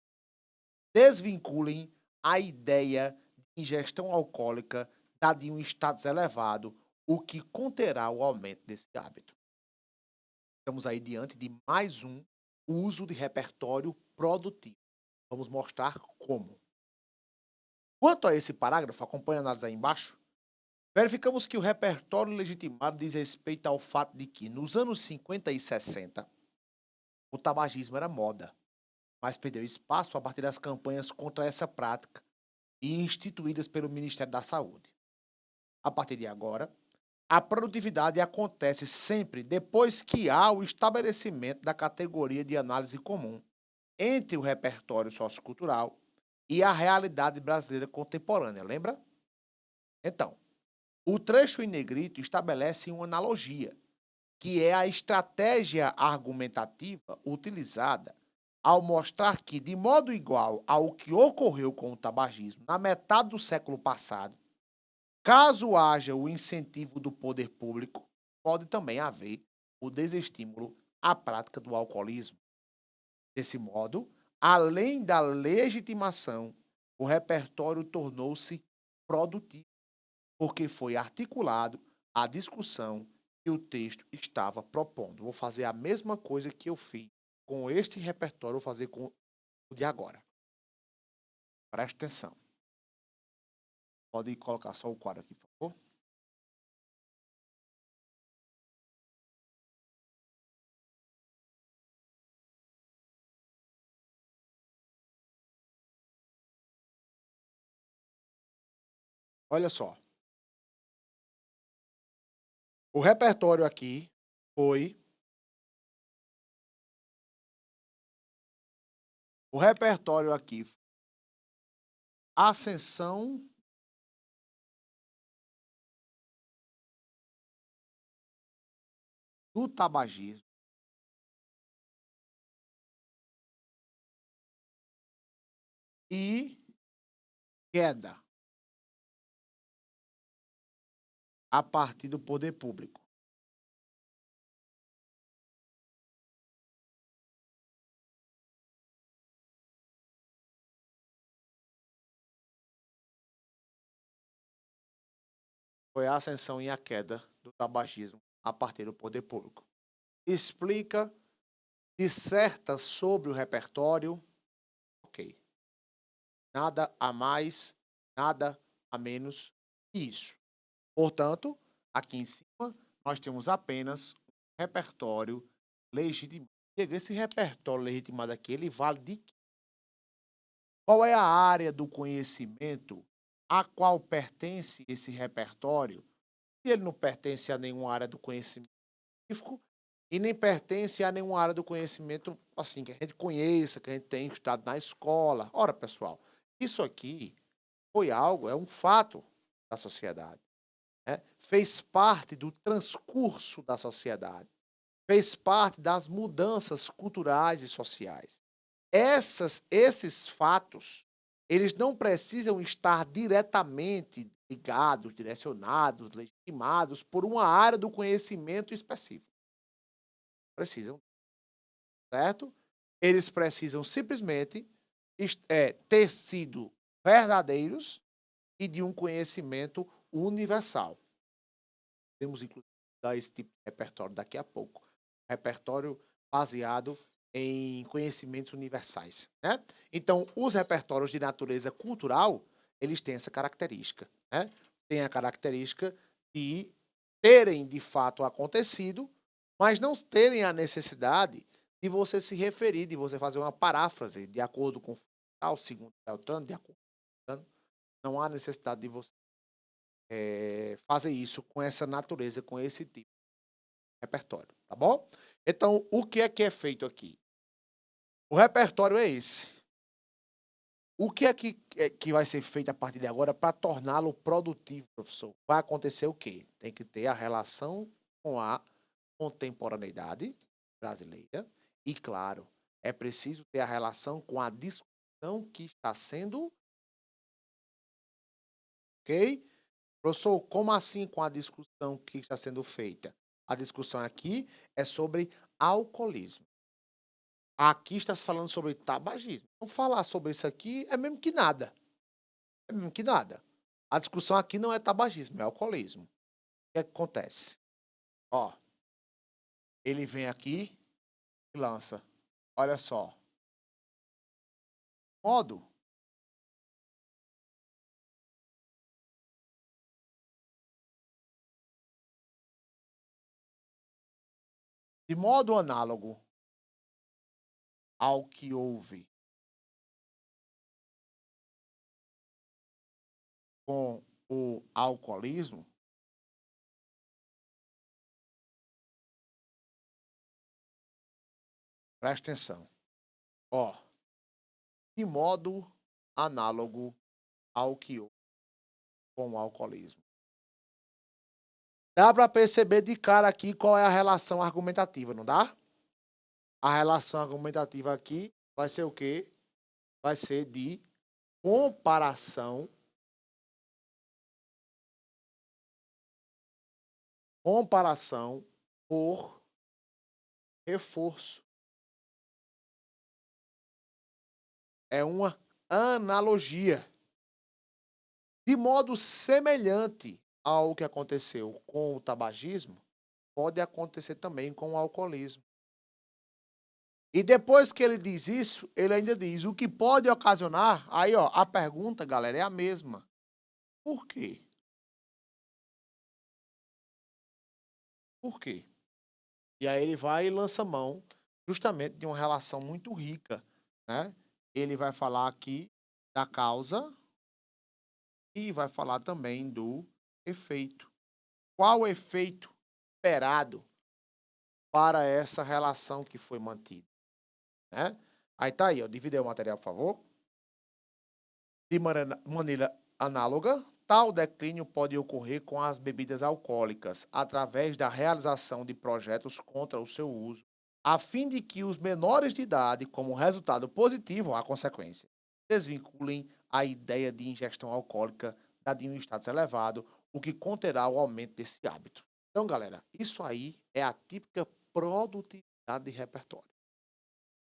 Speaker 1: desvinculem a ideia de ingestão alcoólica da de um status elevado, o que conterá o aumento desse hábito. Estamos aí diante de mais um uso de repertório produtivo. Vamos mostrar como. Quanto a esse parágrafo, acompanhe a análise aí embaixo. Verificamos que o repertório legitimado diz respeito ao fato de que, nos anos 50 e 60, o tabagismo era moda, mas perdeu espaço a partir das campanhas contra essa prática e instituídas pelo Ministério da Saúde. A partir de agora, a produtividade acontece sempre depois que há o estabelecimento da categoria de análise comum entre o repertório sociocultural e a realidade brasileira contemporânea, lembra? Então, o trecho em negrito estabelece uma analogia que é a estratégia argumentativa utilizada ao mostrar que, de modo igual ao que ocorreu com o tabagismo na metade do século passado, caso haja o incentivo do poder público, pode também haver o desestímulo à prática do alcoolismo. Desse modo, além da legitimação, o repertório tornou-se produtivo, porque foi articulado a discussão que o texto estava propondo. Vou fazer a mesma coisa que eu fiz com este repertório, vou fazer com o de agora. Preste atenção. Pode colocar só o quadro aqui, por favor. Olha só. O repertório aqui foi o repertório aqui, ascensão do tabagismo e queda a partir do poder público. Foi a ascensão e a queda do tabagismo a partir do poder público. Explica, disserta sobre o repertório, ok. Nada a mais, nada a menos que isso. Portanto, aqui em cima, nós temos apenas um repertório legitimado. Esse repertório legitimado aqui, ele vale de quê? Qual é a área do conhecimento a qual pertence esse repertório? Se ele não pertence a nenhuma área do conhecimento específico e nem pertence a nenhuma área do conhecimento, assim, que a gente conheça, que a gente tem estudado na escola. Ora, pessoal, isso aqui foi algo, é um fato da sociedade, né? Fez parte do transcurso da sociedade, fez parte das mudanças culturais e sociais. Esses fatos, eles não precisam estar diretamente ligados, direcionados, legitimados por uma área do conhecimento específico. Precisam, certo? Eles precisam simplesmente ter sido verdadeiros e de um conhecimento universal. Temos, inclusive, dar esse tipo de repertório daqui a pouco. Repertório baseado em conhecimentos universais, né? Então, os repertórios de natureza cultural, eles têm essa característica, né? Tem a característica de terem de fato acontecido, mas não terem a necessidade de você se referir, de você fazer uma paráfrase de acordo com tal, segundo Beltrano, de acordo com Beltrano. Não há necessidade de você fazer isso com essa natureza, com esse tipo de repertório, tá bom? Então, o que é feito aqui? O repertório é esse. O que é que vai ser feito a partir de agora para torná-lo produtivo, professor? Vai acontecer o quê? Tem que ter a relação com a contemporaneidade brasileira e, claro, é preciso ter a relação com a discussão que está sendo, ok? Professor, como assim com a discussão que está sendo feita? A discussão aqui é sobre alcoolismo. Aqui está se falando sobre tabagismo. Então, falar sobre isso aqui é mesmo que nada. É mesmo que nada. A discussão aqui não é tabagismo, é alcoolismo. O que é que acontece? Ó, ele vem aqui e lança. Olha só. Modo de modo análogo ao que houve com o alcoolismo, presta atenção. Ó, de modo análogo ao que houve com o alcoolismo. Dá para perceber de cara aqui qual é a relação argumentativa, não dá? A relação argumentativa aqui vai ser o quê? Vai ser de comparação, comparação por reforço. É uma analogia. De modo semelhante ao que aconteceu com o tabagismo, pode acontecer também com o alcoolismo. E depois que ele diz isso, ele ainda diz o que pode ocasionar. Aí, ó, a pergunta, galera, é a mesma. Por quê? Por quê? E aí ele vai e lança mão justamente de uma relação muito rica, né? Ele vai falar aqui da causa e vai falar também do efeito. Qual o efeito esperado para essa relação que foi mantida, né? Aí tá aí, ó, dividir o material, por favor. De maneira análoga, tal declínio pode ocorrer com as bebidas alcoólicas, através da realização de projetos contra o seu uso, a fim de que os menores de idade, como resultado positivo à consequência, desvinculem a ideia de ingestão alcoólica da de um status elevado, o que conterá o aumento desse hábito. Então, galera, isso aí é a típica produtividade de repertório.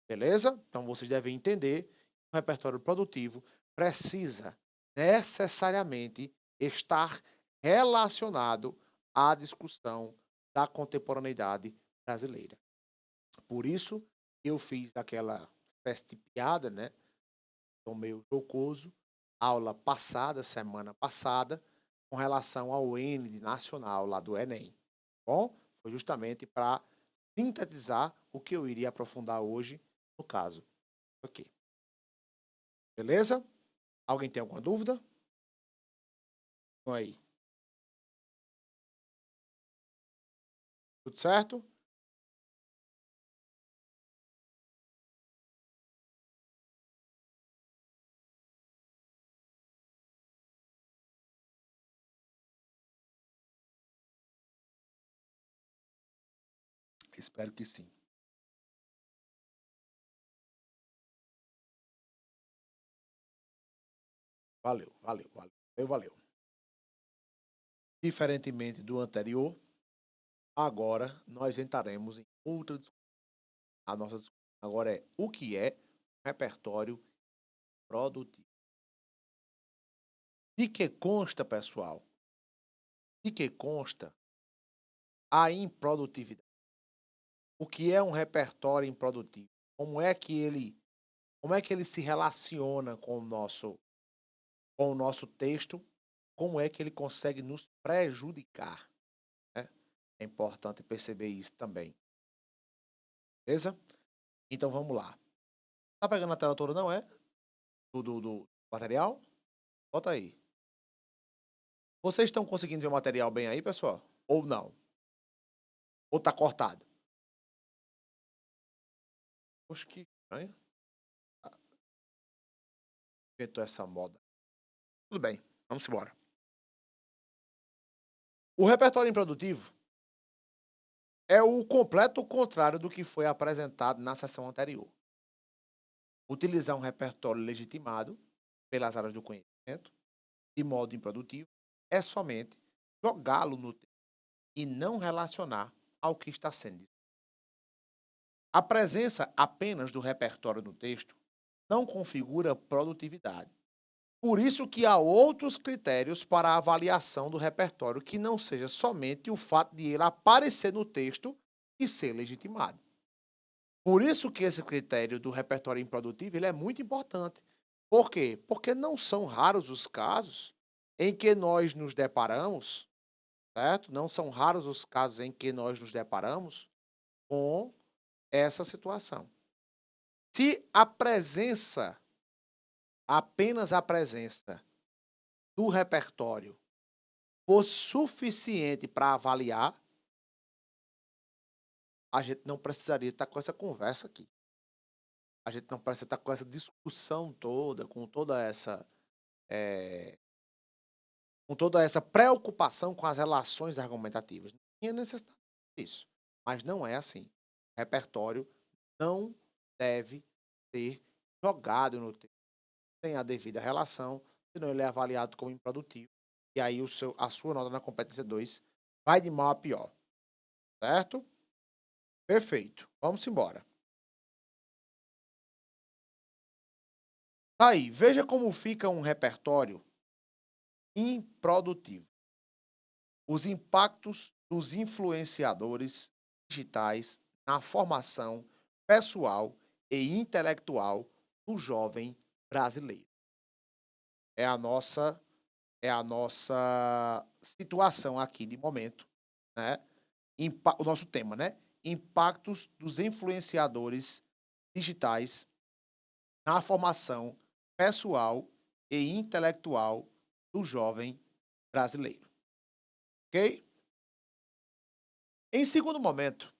Speaker 1: Beleza? Então vocês devem entender que o repertório produtivo precisa necessariamente estar relacionado à discussão da contemporaneidade brasileira. Por isso, eu fiz aquela espécie de piada, né? Tom meio jocoso, aula passada, semana passada, com relação ao N de nacional lá do Enem. Bom, foi justamente para sintetizar o que eu iria aprofundar hoje no caso. Ok. Beleza? Alguém tem alguma dúvida? Aí. Tudo certo? Espero que sim. Valeu, valeu, valeu, valeu. Diferentemente do anterior, agora nós entraremos em outra discussão. A nossa discussão agora é o que é repertório produtivo. De que consta, pessoal? De que consta a improdutividade? O que é um repertório improdutivo? Como é que ele se relaciona com o nosso texto? Como é que ele consegue nos prejudicar, né? É importante perceber isso também. Beleza? Então vamos lá. Tá pegando a tela toda, não é? Do material? Bota aí. Vocês estão conseguindo ver o material bem aí, pessoal? Ou não? Ou tá cortado? Poxa, que estranho. Inventou essa moda. Tudo bem, vamos embora. O repertório improdutivo é o completo contrário do que foi apresentado na sessão anterior. Utilizar um repertório legitimado pelas áreas do conhecimento de modo improdutivo é somente jogá-lo no texto e não relacionar ao que está sendo dito. A presença apenas do repertório no texto não configura produtividade. Por isso que há outros critérios para a avaliação do repertório que não seja somente o fato de ele aparecer no texto e ser legitimado. Por isso que esse critério do repertório improdutivo ele é muito importante. Por quê? Porque não são raros os casos em que nós nos deparamos, certo? Não são raros os casos em que nós nos deparamos com essa situação. Se a presença, apenas a presença do repertório for suficiente para avaliar, a gente não precisaria estar com essa conversa aqui. A gente não precisa estar com essa discussão toda, com toda essa com toda essa preocupação com as relações argumentativas. Não tinha necessidade disso, mas não é assim. Repertório não deve ser jogado no texto sem a devida relação, senão ele é avaliado como improdutivo, e aí a sua nota na competência 2 vai de mal a pior, certo? Perfeito, vamos embora. Tá aí, veja como fica um repertório improdutivo. Os impactos dos influenciadores digitais na formação pessoal e intelectual do jovem brasileiro. É a nossa é a nossa situação aqui de momento, né? O nosso tema, né? Impactos dos influenciadores digitais na formação pessoal e intelectual do jovem brasileiro, ok? Em segundo momento,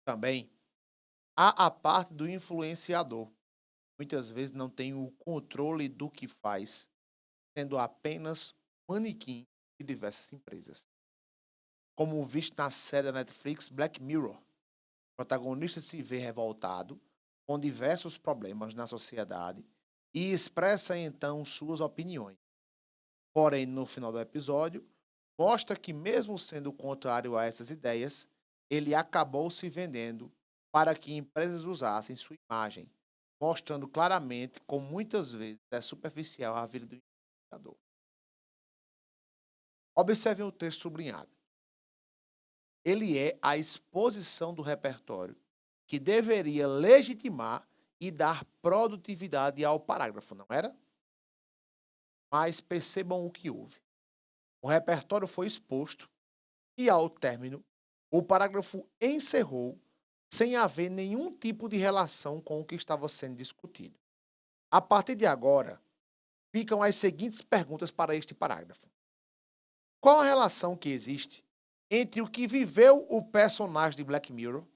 Speaker 1: também, há a parte do influenciador. Muitas vezes não tem o controle do que faz, sendo apenas manequim de diversas empresas. Como visto na série da Netflix Black Mirror, o protagonista se vê revoltado com diversos problemas na sociedade e expressa então suas opiniões. Porém, no final do episódio, mostra que, mesmo sendo contrário a essas ideias, ele acabou se vendendo para que empresas usassem sua imagem, mostrando claramente como muitas vezes é superficial a vida do influenciador. Observem o texto sublinhado. Ele é a exposição do repertório que deveria legitimar e dar produtividade ao parágrafo, não era? Mas percebam o que houve. O repertório foi exposto e, ao término, o parágrafo encerrou sem haver nenhum tipo de relação com o que estava sendo discutido. A partir de agora, ficam as seguintes perguntas para este parágrafo: qual a relação que existe entre o que viveu o personagem de Black Mirror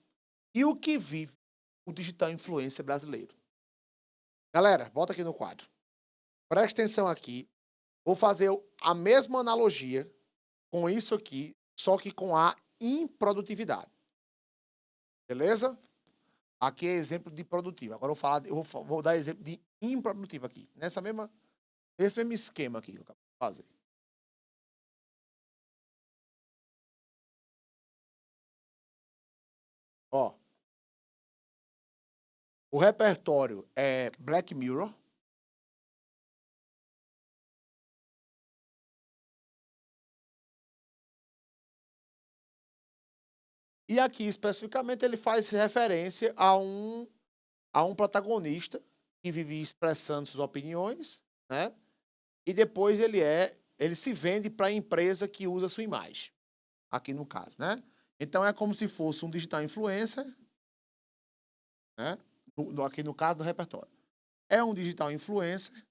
Speaker 1: e o que vive o digital influencer brasileiro? Galera, volta aqui no quadro. Presta atenção aqui. Vou fazer a mesma analogia com isso aqui, só que com a improdutividade. Beleza? Aqui é exemplo de produtivo. Agora vou dar exemplo de improdutivo aqui. Nesse mesmo esquema aqui que eu acabo de fazer. Ó, o repertório é Black Mirror. E aqui, especificamente, ele faz referência a um protagonista que vive expressando suas opiniões, né? E depois ele se vende para a empresa que usa sua imagem, aqui no caso, né? Então é como se fosse um digital influencer, né? Aqui no caso do repertório. É um digital influencer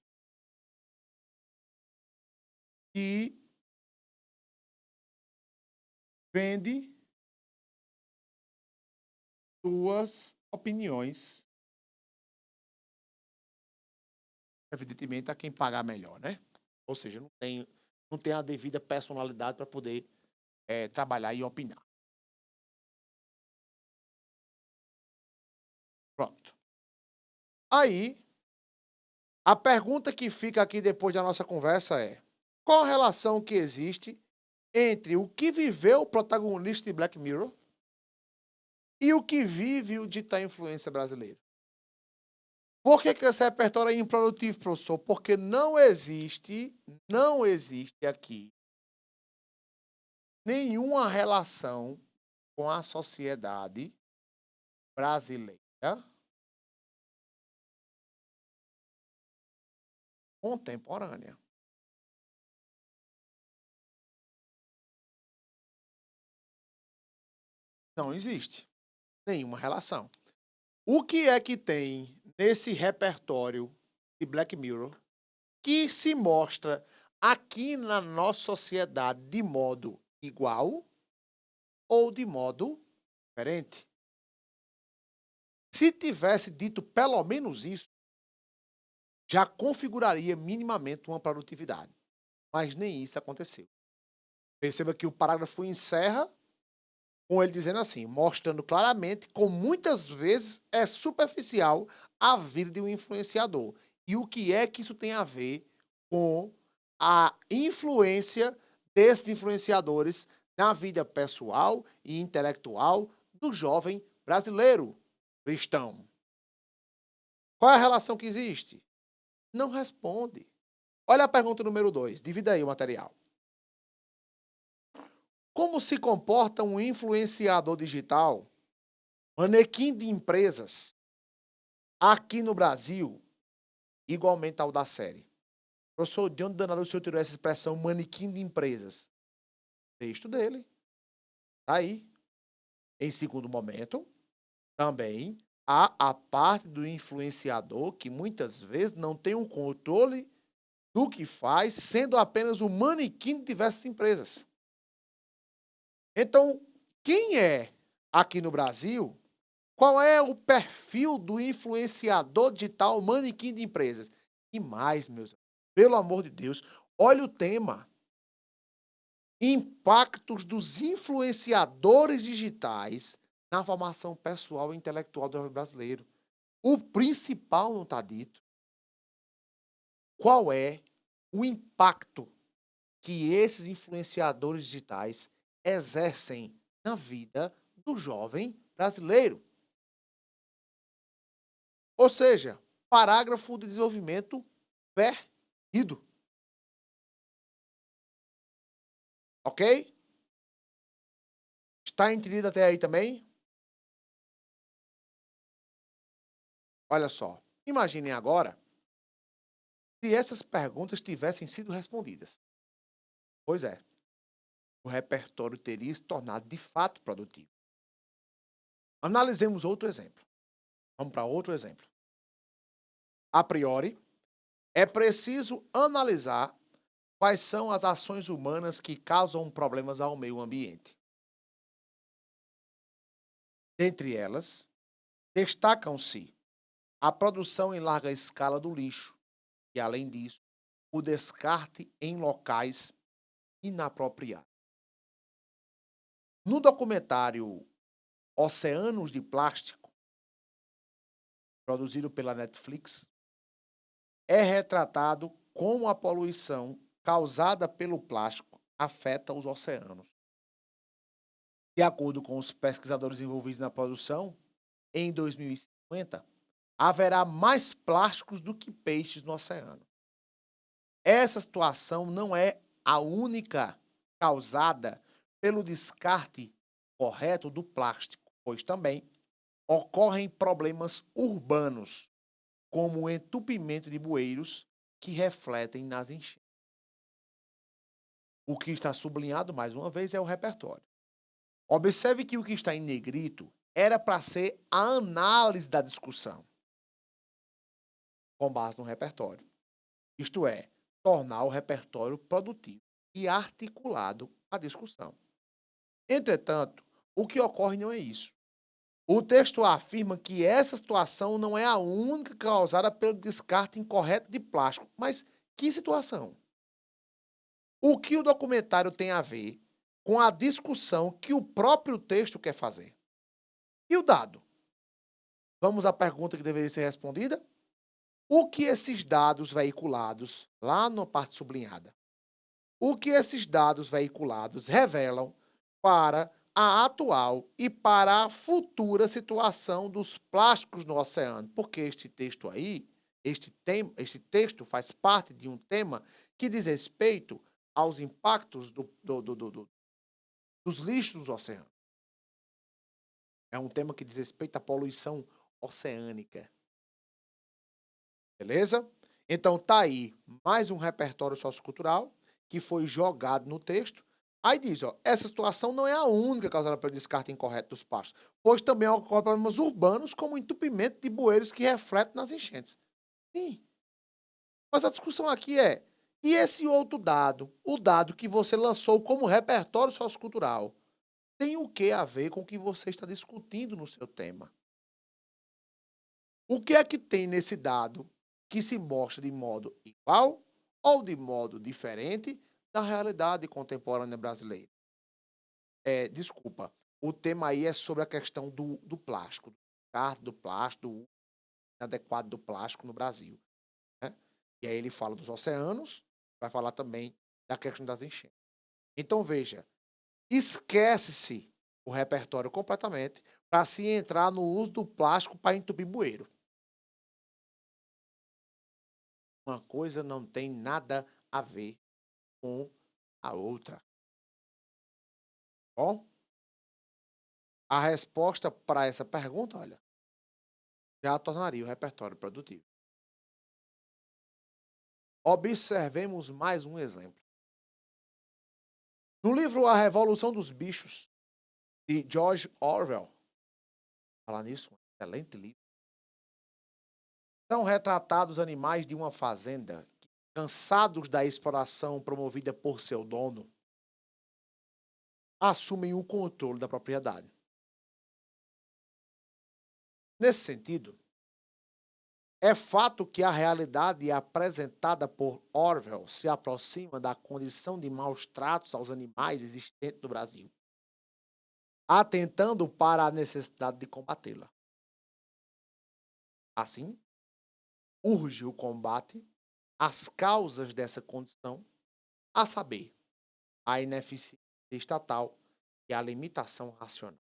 Speaker 1: que vende suas opiniões, evidentemente, a quem pagar melhor, né? Ou seja, não tem a devida personalidade para poder trabalhar e opinar. Pronto. Aí, a pergunta que fica aqui depois da nossa conversa é: qual a relação que existe entre o que viveu o protagonista de Black Mirror e o que vive o digital influencer brasileiro? Por que esse repertório é improdutivo, professor? Porque não existe aqui nenhuma relação com a sociedade brasileira contemporânea. Não existe nenhuma relação. O que é que tem nesse repertório de Black Mirror que se mostra aqui na nossa sociedade de modo igual ou de modo diferente? Se tivesse dito pelo menos isso, já configuraria minimamente uma produtividade. mas nem isso aconteceu. Perceba que o parágrafo encerra com ele dizendo assim, mostrando claramente como muitas vezes é superficial a vida de um influenciador. E o que é que isso tem a ver com a influência desses influenciadores na vida pessoal e intelectual do jovem brasileiro cristão? Qual é a relação que existe? Não responde. Olha a pergunta número 2. Divida aí o material. Como se comporta um influenciador digital, manequim de empresas, aqui no Brasil, igualmente ao da série? Professor, de onde danado o senhor tirou essa expressão manequim de empresas? Texto dele. Tá aí. Em segundo momento, também há a parte do influenciador que muitas vezes não tem um controle do que faz, sendo apenas o manequim de diversas empresas. Então, quem é aqui no Brasil? Qual é o perfil do influenciador digital manequim de empresas? E mais, meus amigos, pelo amor de Deus, olha o tema. Impactos dos influenciadores digitais na formação pessoal e intelectual do jovem brasileiro. O principal não está dito. Qual é o impacto que esses influenciadores digitais exercem na vida do jovem brasileiro? Ou seja, parágrafo de desenvolvimento perdido. Ok? Está entendido até aí também? Olha só. Imaginem agora se essas perguntas tivessem sido respondidas. Pois é, o repertório teria se tornado de fato produtivo. Analisemos outro exemplo. Vamos para outro exemplo. A priori, é preciso analisar quais são as ações humanas que causam problemas ao meio ambiente. Dentre elas, destacam-se a produção em larga escala do lixo e, além disso, o descarte em locais inapropriados. No documentário Oceanos de Plástico, produzido pela Netflix, é retratado como a poluição causada pelo plástico afeta os oceanos. De acordo com os pesquisadores envolvidos na produção, em 2050, haverá mais plásticos do que peixes no oceano. Essa situação não é a única causada pelo descarte correto do plástico, pois também ocorrem problemas urbanos, como o entupimento de bueiros que refletem nas enchentes. O que está sublinhado, mais uma vez, é o repertório. Observe que o que está em negrito era para ser a análise da discussão, com base no repertório. Isto é, tornar o repertório produtivo e articulado à discussão. Entretanto, o que ocorre não é isso. O texto afirma que essa situação não é a única causada pelo descarte incorreto de plástico. Mas que situação? O que o documentário tem a ver com a discussão que o próprio texto quer fazer? E o dado? Vamos à pergunta que deveria ser respondida? O que esses dados veiculados, lá na parte sublinhada, o que esses dados veiculados revelam para a atual e para a futura situação dos plásticos no oceano? Porque este texto aí, este texto faz parte de um tema que diz respeito aos impactos dos lixos nos oceanos. É um tema que diz respeito à poluição oceânica. Beleza? Então tá aí mais um repertório sociocultural que foi jogado no texto. Aí diz, ó, essa situação não é a única causada pelo descarte incorreto dos pastos, pois também ocorrem problemas urbanos como o entupimento de bueiros que refletem nas enchentes. Sim, mas a discussão aqui é, e esse outro dado, o dado que você lançou como repertório sociocultural, tem o que a ver com o que você está discutindo no seu tema? O que é que tem nesse dado que se mostra de modo igual ou de modo diferente da realidade contemporânea brasileira. Desculpa, o tema aí é sobre a questão do plástico, do descarte do plástico, do uso inadequado do plástico no Brasil, né. E aí ele fala dos oceanos, vai falar também da questão das enchentes. Então veja, esquece-se o repertório completamente para se entrar no uso do plástico para entupir bueiro. Uma coisa não tem nada a ver com a outra, bom? A resposta para essa pergunta, olha, já tornaria o repertório produtivo. Observemos mais um exemplo. No livro A Revolução dos Bichos, de George Orwell, falar nisso, um excelente livro, são retratados animais de uma fazenda que, cansados da exploração promovida por seu dono, assumem o controle da propriedade. Nesse sentido, é fato que a realidade apresentada por Orwell se aproxima da condição de maus tratos aos animais existente no Brasil, atentando para a necessidade de combatê-la. Assim, urge o combate às causas dessa condição, a saber, a ineficiência estatal e a limitação racional.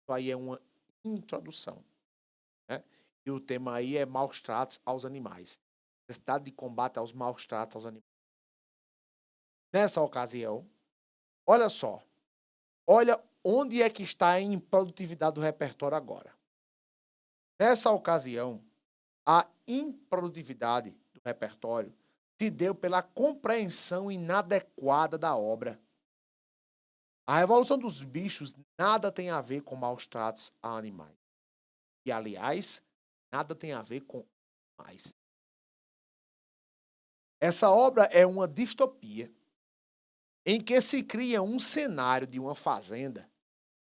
Speaker 1: Isso aí é uma introdução, né? E o tema aí é maus tratos aos animais. Necessidade de combate aos maus tratos aos animais. Nessa ocasião, olha só, olha onde é que está a improdutividade do repertório agora. Nessa ocasião, a improdutividade do repertório se deu pela compreensão inadequada da obra. A Revolução dos Bichos nada tem a ver com maus tratos a animais. E, aliás, nada tem a ver com animais. Essa obra é uma distopia em que se cria um cenário de uma fazenda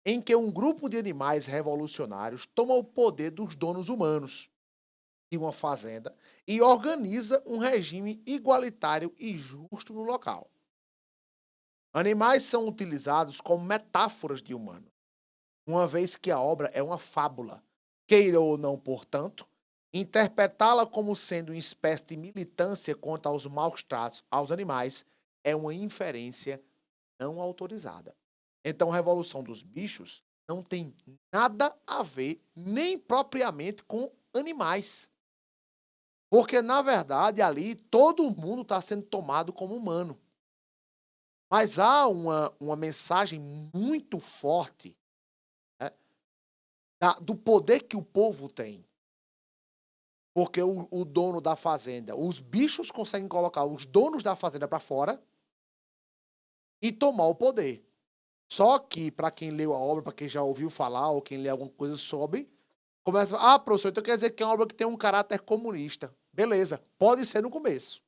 Speaker 1: em que um grupo de animais revolucionários toma o poder dos donos humanos de uma fazenda e organiza um regime igualitário e justo no local. Animais são utilizados como metáforas de humanos, uma vez que a obra é uma fábula. Queira ou não, portanto, interpretá-la como sendo uma espécie de militância contra os maus tratos aos animais é uma inferência não autorizada. Então, a Revolução dos Bichos não tem nada a ver nem propriamente com animais. Porque, na verdade, ali todo mundo está sendo tomado como humano. Mas há uma mensagem muito forte, né, do poder que o povo tem. Porque o dono da fazenda, os bichos conseguem colocar os donos da fazenda para fora e tomar o poder. Só que, para quem leu a obra, para quem já ouviu falar ou quem lê alguma coisa sobre, começa: "Ah, professor, então quer dizer que é uma obra que tem um caráter comunista". Beleza, pode ser no começo.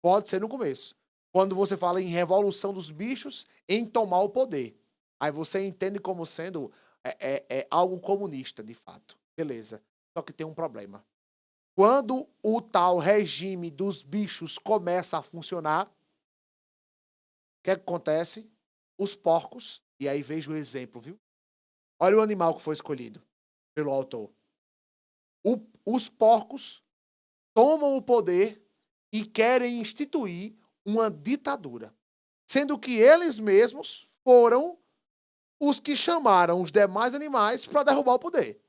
Speaker 1: Pode ser no começo. Quando você fala em revolução dos bichos, em tomar o poder. Aí você entende como sendo, algo comunista, de fato. Beleza. Só que tem um problema. Quando o tal regime dos bichos começa a funcionar, o que é que acontece? Os porcos, e aí veja o exemplo, viu? Olha o animal que foi escolhido pelo autor. Os porcos tomam o poder e querem instituir uma ditadura, sendo que eles mesmos foram os que chamaram os demais animais para derrubar o poder.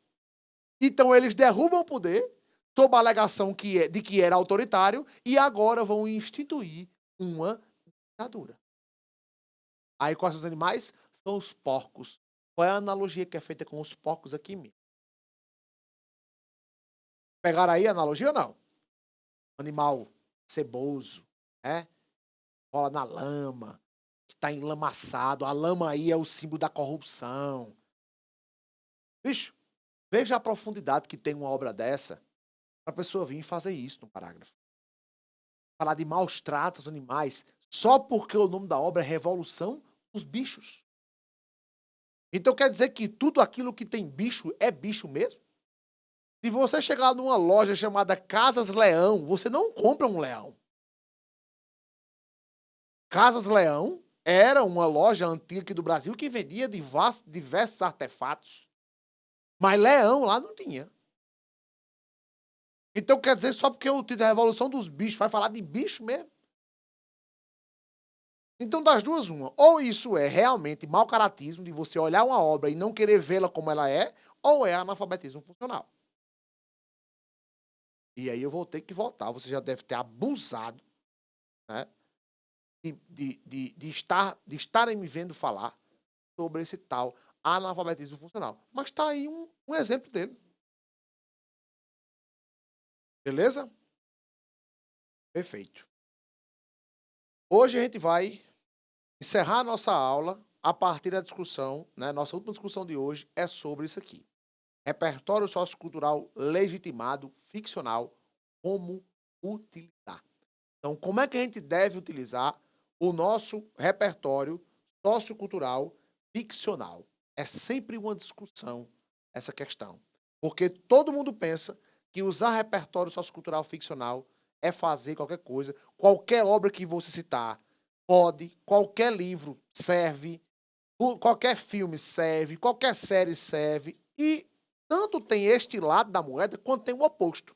Speaker 1: Então eles derrubam o poder, sob a alegação de que era autoritário, e agora vão instituir uma ditadura. Aí quais são os animais? São os porcos. Qual é a analogia que é feita com os porcos aqui mesmo? Pegaram aí a analogia ou não? Animal ceboso, né? Rola na lama, que está enlamaçado. A lama aí é o símbolo da corrupção. Bicho, veja a profundidade que tem uma obra dessa para a pessoa vir e fazer isso no parágrafo. Falar de maus tratos aos animais só porque o nome da obra é Revolução dos Bichos. Então quer dizer que tudo aquilo que tem bicho é bicho mesmo? Se você chegar numa loja chamada Casas Leão, você não compra um leão. Casas Leão era uma loja antiga aqui do Brasil que vendia diversos artefatos, mas Leão lá não tinha. Então quer dizer só porque o título da Revolução dos Bichos vai falar de bicho mesmo? Então das duas uma, ou isso é realmente mau caratismo de você olhar uma obra e não querer vê-la como ela é, ou é analfabetismo funcional. E aí eu vou ter que voltar, você já deve ter abusado, né, de estarem me vendo falar sobre esse tal analfabetismo funcional. Mas está aí um exemplo dele. Beleza? Perfeito. Hoje a gente vai encerrar a nossa aula a partir da discussão, né? Nossa última discussão de hoje é sobre isso aqui. Repertório sociocultural legitimado, ficcional, como utilizar. Então, como é que a gente deve utilizar o nosso repertório sociocultural ficcional? É sempre uma discussão essa questão. Porque todo mundo pensa que usar repertório sociocultural ficcional é fazer qualquer coisa, qualquer obra que você citar pode, qualquer livro serve, qualquer filme serve, qualquer série serve, e tanto tem este lado da moeda quanto tem o oposto.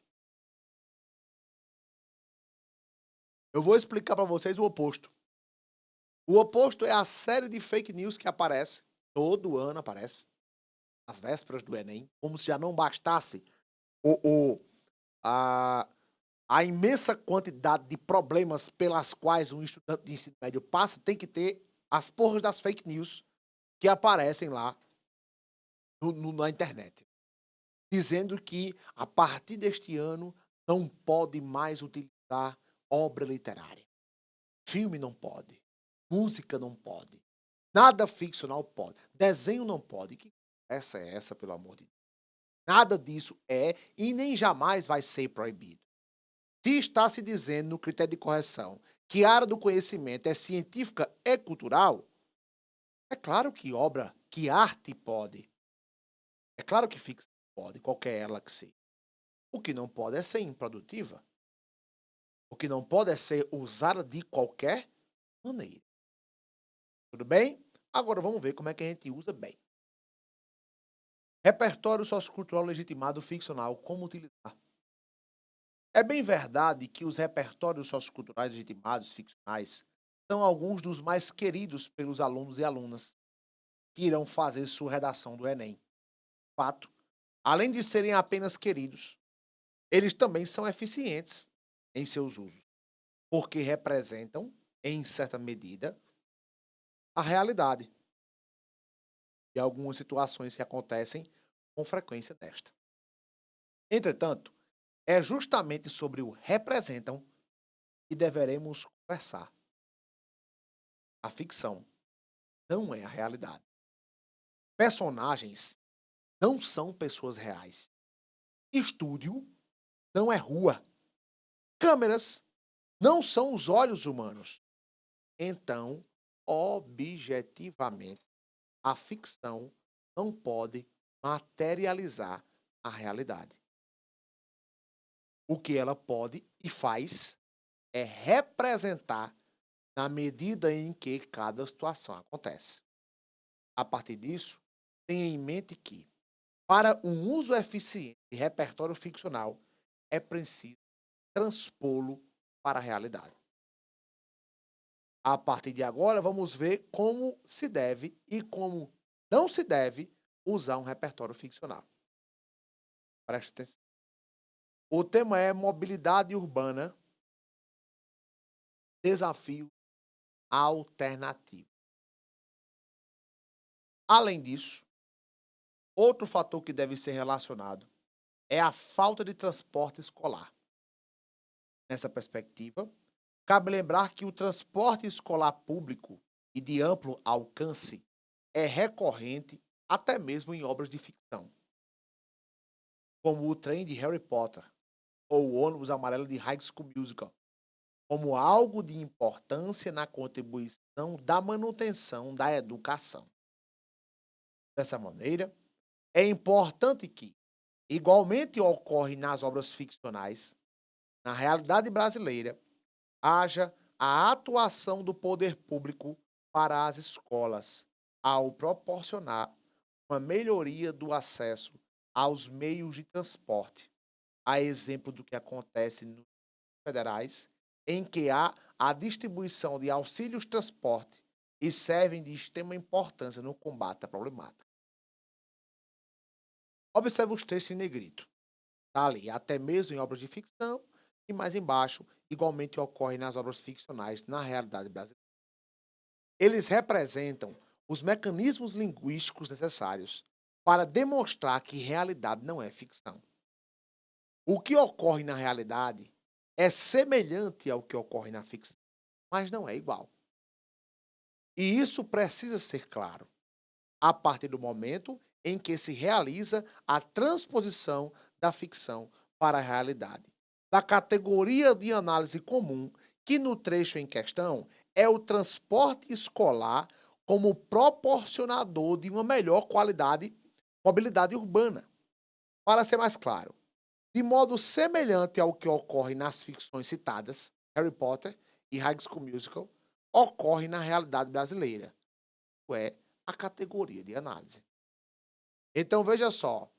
Speaker 1: Eu vou explicar para vocês o oposto. O oposto é a série de fake news que aparece, todo ano aparece, às vésperas do Enem, como se já não bastasse o, o, a, a imensa quantidade de problemas pelas quais um estudante de ensino médio passa, tem que ter as porras das fake news que aparecem lá na internet, dizendo que a partir deste ano não pode mais utilizar obra literária. Filme não pode, música não pode, nada ficcional pode, desenho não pode. Que essa é essa, pelo amor de Deus? Nada disso é e nem jamais vai ser proibido. Se está se dizendo no critério de correção que a área do conhecimento é científica e cultural, é claro que obra, que arte pode. É claro que ficção pode, qualquer ela que seja. O que não pode é ser improdutiva. O que não pode é ser usada de qualquer maneira. Tudo bem? Agora vamos ver como é que a gente usa bem. Repertório sociocultural legitimado ficcional, como utilizar? É bem verdade que os repertórios socioculturais legitimados ficcionais são alguns dos mais queridos pelos alunos e alunas que irão fazer sua redação do Enem. Fato, além de serem apenas queridos, eles também são eficientes em seus usos, porque representam, em certa medida, a realidade de algumas situações que acontecem com frequência desta. Entretanto, é justamente sobre o representam que deveremos conversar. A ficção não é a realidade. Personagens não são pessoas reais. Estúdio não é rua. Câmeras não são os olhos humanos. Então, objetivamente, a ficção não pode materializar a realidade. O que ela pode e faz é representar na medida em que cada situação acontece. A partir disso, tenha em mente que, para um uso eficiente de repertório ficcional, é preciso transpô-lo para a realidade. A partir de agora, vamos ver como se deve e como não se deve usar um repertório ficcional. Preste atenção. O tema é mobilidade urbana, desafio alternativo. Além disso, outro fator que deve ser relacionado é a falta de transporte escolar. Nessa perspectiva, cabe lembrar que o transporte escolar público e de amplo alcance é recorrente até mesmo em obras de ficção, como o trem de Harry Potter ou o ônibus amarelo de High School Musical, como algo de importância na contribuição da manutenção da educação. Dessa maneira, é importante que, igualmente ocorre nas obras ficcionais, na realidade brasileira, haja a atuação do poder público para as escolas, ao proporcionar uma melhoria do acesso aos meios de transporte, a exemplo do que acontece nos federais, em que há a distribuição de auxílios transporte e servem de extrema importância no combate à problemática. Observe os trechos em negrito. Está ali, até mesmo em obras de ficção, e mais embaixo, igualmente ocorre nas obras ficcionais na realidade brasileira. Eles representam os mecanismos linguísticos necessários para demonstrar que realidade não é ficção. O que ocorre na realidade é semelhante ao que ocorre na ficção, mas não é igual. E isso precisa ser claro a partir do momento em que se realiza a transposição da ficção para a realidade. Da categoria de análise comum, que no trecho em questão é o transporte escolar como proporcionador de uma melhor qualidade, mobilidade urbana. Para ser mais claro, de modo semelhante ao que ocorre nas ficções citadas, Harry Potter e High School Musical, ocorre na realidade brasileira, é a categoria de análise. Então veja só,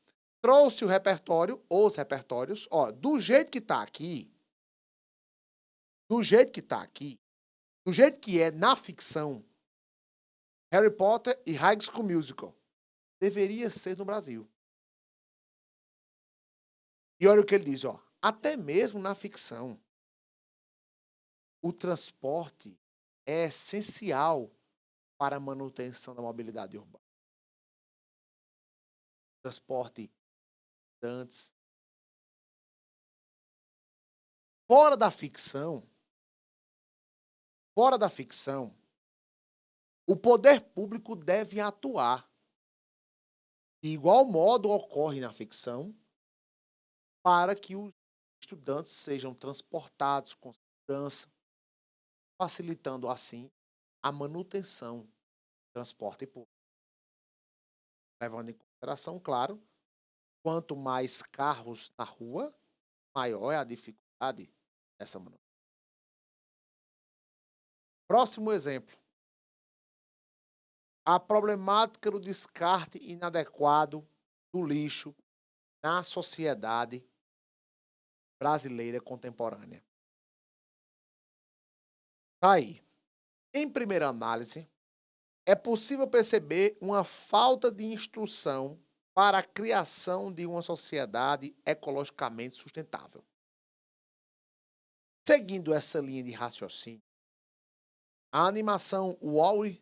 Speaker 1: trouxe o repertório, os repertórios, ó, do jeito que está aqui, do jeito que está aqui, do jeito que é na ficção, Harry Potter e High School Musical deveria ser no Brasil. E olha o que ele diz, ó, até mesmo na ficção, o transporte é essencial para a manutenção da mobilidade urbana. Transporte antes. Fora da ficção, fora da ficção, o poder público deve atuar. De igual modo ocorre na ficção, para que os estudantes sejam transportados com segurança, facilitando assim a manutenção do transporte público. Levando em consideração, claro, quanto mais carros na rua, maior é a dificuldade dessa manutenção. Próximo exemplo, a problemática do descarte inadequado do lixo na sociedade brasileira contemporânea. Tá aí. Em primeira análise, é possível perceber uma falta de instrução para a criação de uma sociedade ecologicamente sustentável. Seguindo essa linha de raciocínio, a animação Wall-E,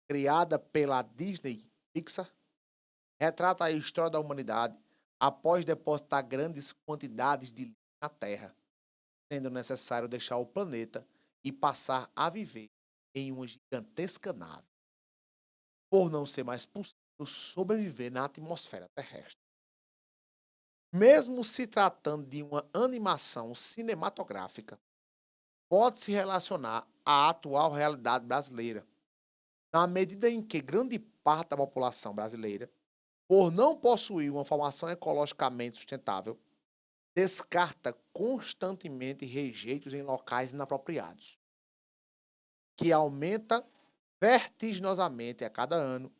Speaker 1: criada pela Disney Pixar, retrata a história da humanidade após depositar grandes quantidades de lixo na Terra, sendo necessário deixar o planeta e passar a viver em uma gigantesca nave, por não ser mais possível sobreviver na atmosfera terrestre. Mesmo se tratando de uma animação cinematográfica, pode-se relacionar à atual realidade brasileira, na medida em que grande parte da população brasileira, por não possuir uma formação ecologicamente sustentável, descarta constantemente rejeitos em locais inapropriados, que aumenta vertiginosamente a cada ano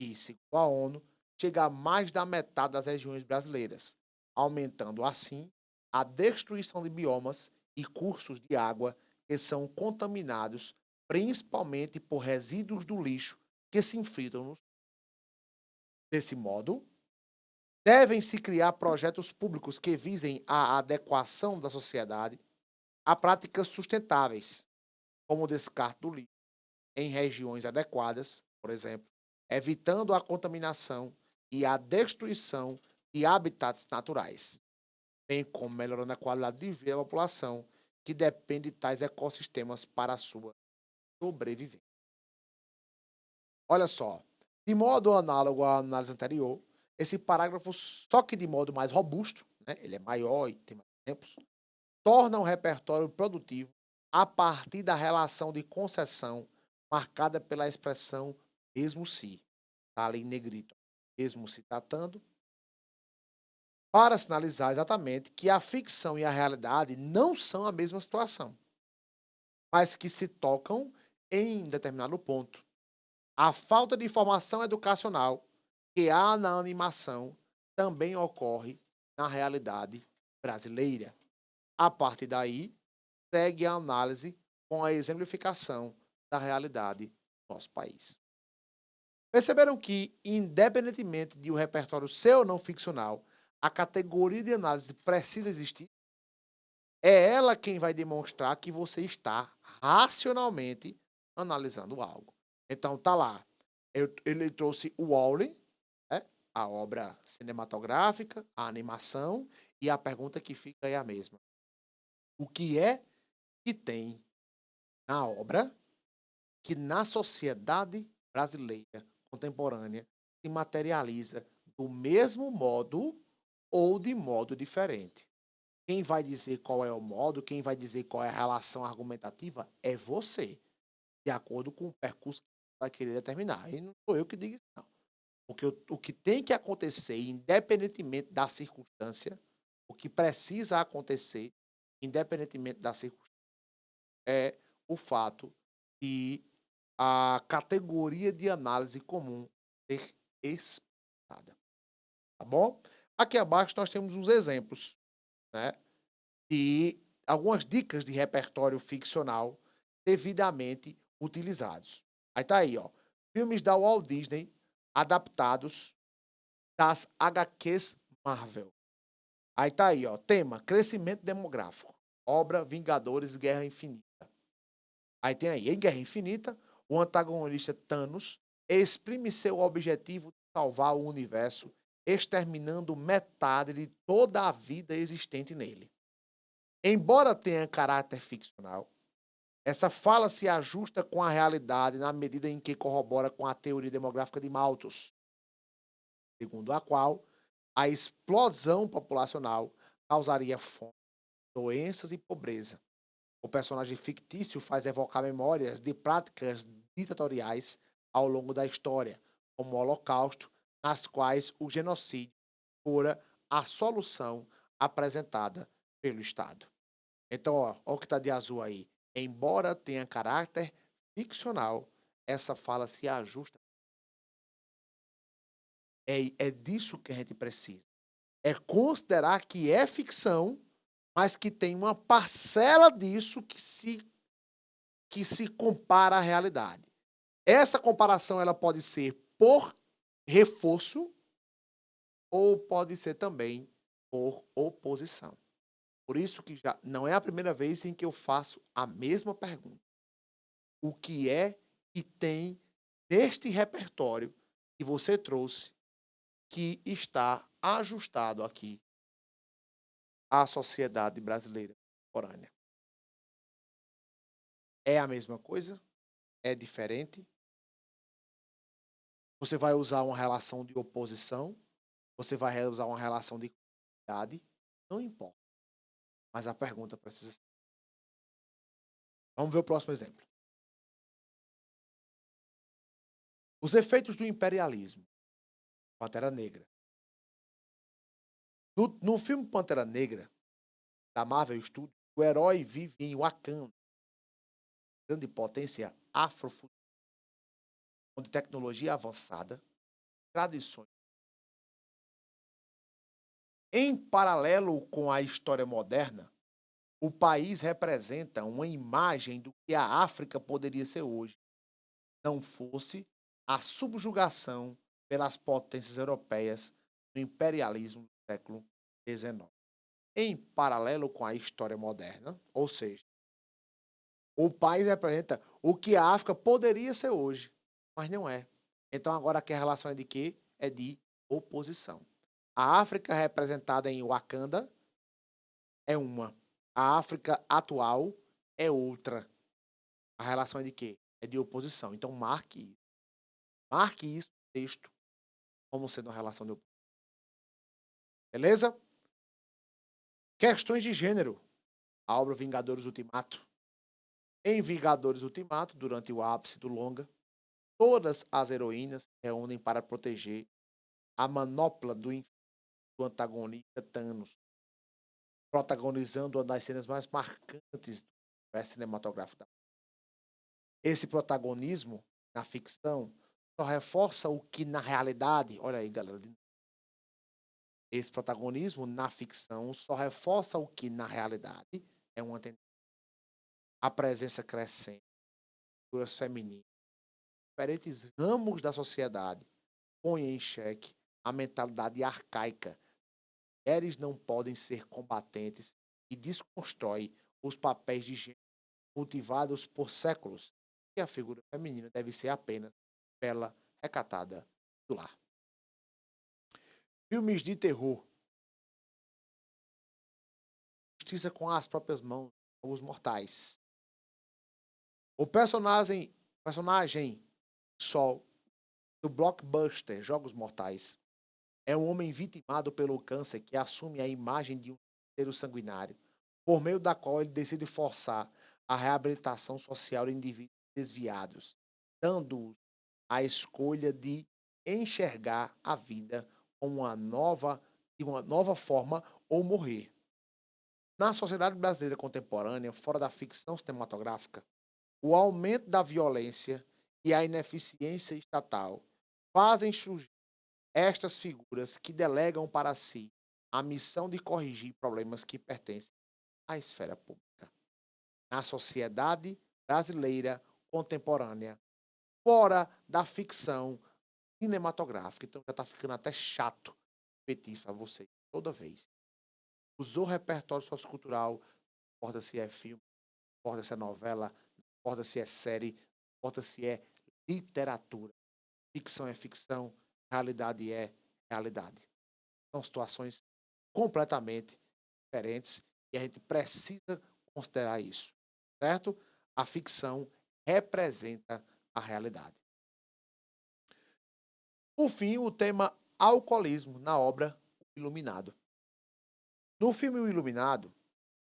Speaker 1: e, segundo a ONU, chega a mais da metade das regiões brasileiras, aumentando assim a destruição de biomas e cursos de água que são contaminados principalmente por resíduos do lixo que se infiltram nos. Desse modo, devem-se criar projetos públicos que visem a adequação da sociedade a práticas sustentáveis, como o descarte do lixo em regiões adequadas, por exemplo, evitando a contaminação e a destruição de habitats naturais, bem como melhorando a qualidade de vida da população que depende de tais ecossistemas para a sua sobrevivência. Olha só, de modo análogo à análise anterior, esse parágrafo, só que de modo mais robusto, né, ele é maior e tem mais exemplos, torna o repertório produtivo a partir da relação de concessão marcada pela expressão mesmo se, está ali em negrito, mesmo se tratando, para sinalizar exatamente que a ficção e a realidade não são a mesma situação. mas que se tocam em determinado ponto. A falta de formação educacional que há na animação também ocorre na realidade brasileira. A partir daí, segue a análise com a exemplificação da realidade do nosso país. Perceberam que, independentemente de o repertório ser ou não ficcional, a categoria de análise precisa existir? É ela quem vai demonstrar que você está racionalmente analisando algo. Então tá lá, ele trouxe o Wall-E, né, a obra cinematográfica, a animação, e a pergunta que fica é a mesma: o que é que tem na obra que na sociedade brasileira contemporânea se materializa do mesmo modo ou de modo diferente? Quem vai dizer qual é o modo, quem vai dizer qual é a relação argumentativa é você, de acordo com o percurso que você vai querer determinar. E não sou eu que digo isso, não. Porque o que tem que acontecer, independentemente da circunstância, o que precisa acontecer, independentemente da circunstância, é o fato de a categoria de análise comum ser expressada, tá bom? Aqui abaixo nós temos uns exemplos, né, de algumas dicas de repertório ficcional devidamente utilizados. Aí tá aí, ó, filmes da Walt Disney adaptados das HQs Marvel. Aí tá aí, ó, tema: crescimento demográfico. Obra Vingadores Guerra Infinita. Aí tem aí, em Guerra Infinita, o antagonista Thanos exprime seu objetivo de salvar o universo, exterminando metade de toda a vida existente nele. Embora tenha caráter ficcional, essa fala se ajusta com a realidade na medida em que corrobora com a teoria demográfica de Malthus, segundo a qual a explosão populacional causaria fome, doenças e pobreza. O personagem fictício faz evocar memórias de práticas ditatoriais ao longo da história, como o Holocausto, nas quais o genocídio fora a solução apresentada pelo Estado. Então, ó o que está de azul aí. Embora tenha caráter ficcional, essa fala se ajusta. É disso que a gente precisa. É considerar que é ficção, mas que tem uma parcela disso que se compara à realidade. Essa comparação ela pode ser por reforço ou pode ser também por oposição. Por isso que já não é a primeira vez em que eu faço a mesma pergunta. O que é que tem neste repertório que você trouxe que está ajustado aqui à sociedade brasileira contemporânea? É a mesma coisa? É diferente? Você vai usar uma relação de oposição? Você vai usar uma relação de equidade? Não importa, mas a pergunta precisa ser. Vamos ver o próximo exemplo. Os efeitos do imperialismo. Pantera Negra. No filme Pantera Negra, da Marvel Studios, o herói vive em Wakanda, grande potência afrofuturista, onde tecnologia avançada, tradições. Em paralelo com a história moderna, o país representa uma imagem do que a África poderia ser hoje, não fosse a subjugação pelas potências europeias do imperialismo do século XIX. Em paralelo com a história moderna, ou seja, o país representa o que a África poderia ser hoje, mas não é. Então agora aqui a relação é de quê? É de oposição. A África representada em Wakanda é uma. A África atual é outra. A relação é de quê? É de oposição. Então marque isso. Marque isso no texto como sendo uma relação de oposição. Beleza? Questões de gênero. A obra Vingadores Ultimato. Em Vingadores Ultimato, durante o ápice do longa, todas as heroínas se reúnem para proteger a manopla do antagonista Thanos, protagonizando uma das cenas mais marcantes do universo cinematográfico. Esse protagonismo na ficção só reforça o que na realidade, olha aí, galera, esse protagonismo na ficção só reforça o que na realidade é uma a presença crescente de figuras femininas, diferentes ramos da sociedade põe em xeque a mentalidade arcaica. Mulheres não podem ser combatentes e desconstrói os papéis de gênero cultivados por séculos, e a figura feminina deve ser apenas bela, recatada do lar. Filmes de terror. Justiça com as próprias mãos, os mortais. O personagem Sol do blockbuster Jogos Mortais é um homem vitimado pelo câncer que assume a imagem de um ser sanguinário, por meio da qual ele decide forçar a reabilitação social de indivíduos desviados, dando-os a escolha de enxergar a vida como de uma nova forma ou morrer. Na sociedade brasileira contemporânea, fora da ficção cinematográfica, o aumento da violência e a ineficiência estatal fazem surgir estas figuras que delegam para si a missão de corrigir problemas que pertencem à esfera pública. Na sociedade brasileira contemporânea, fora da ficção cinematográfica. Então já está ficando até chato repetir isso a vocês toda vez. Usou repertório sociocultural, não importa se é filme, não importa se é novela, não importa se é série, não importa se é literatura. Ficção é ficção, realidade é realidade. São situações completamente diferentes e a gente precisa considerar isso, certo? A ficção representa a realidade. Por fim, o tema alcoolismo na obra O Iluminado. No filme O Iluminado,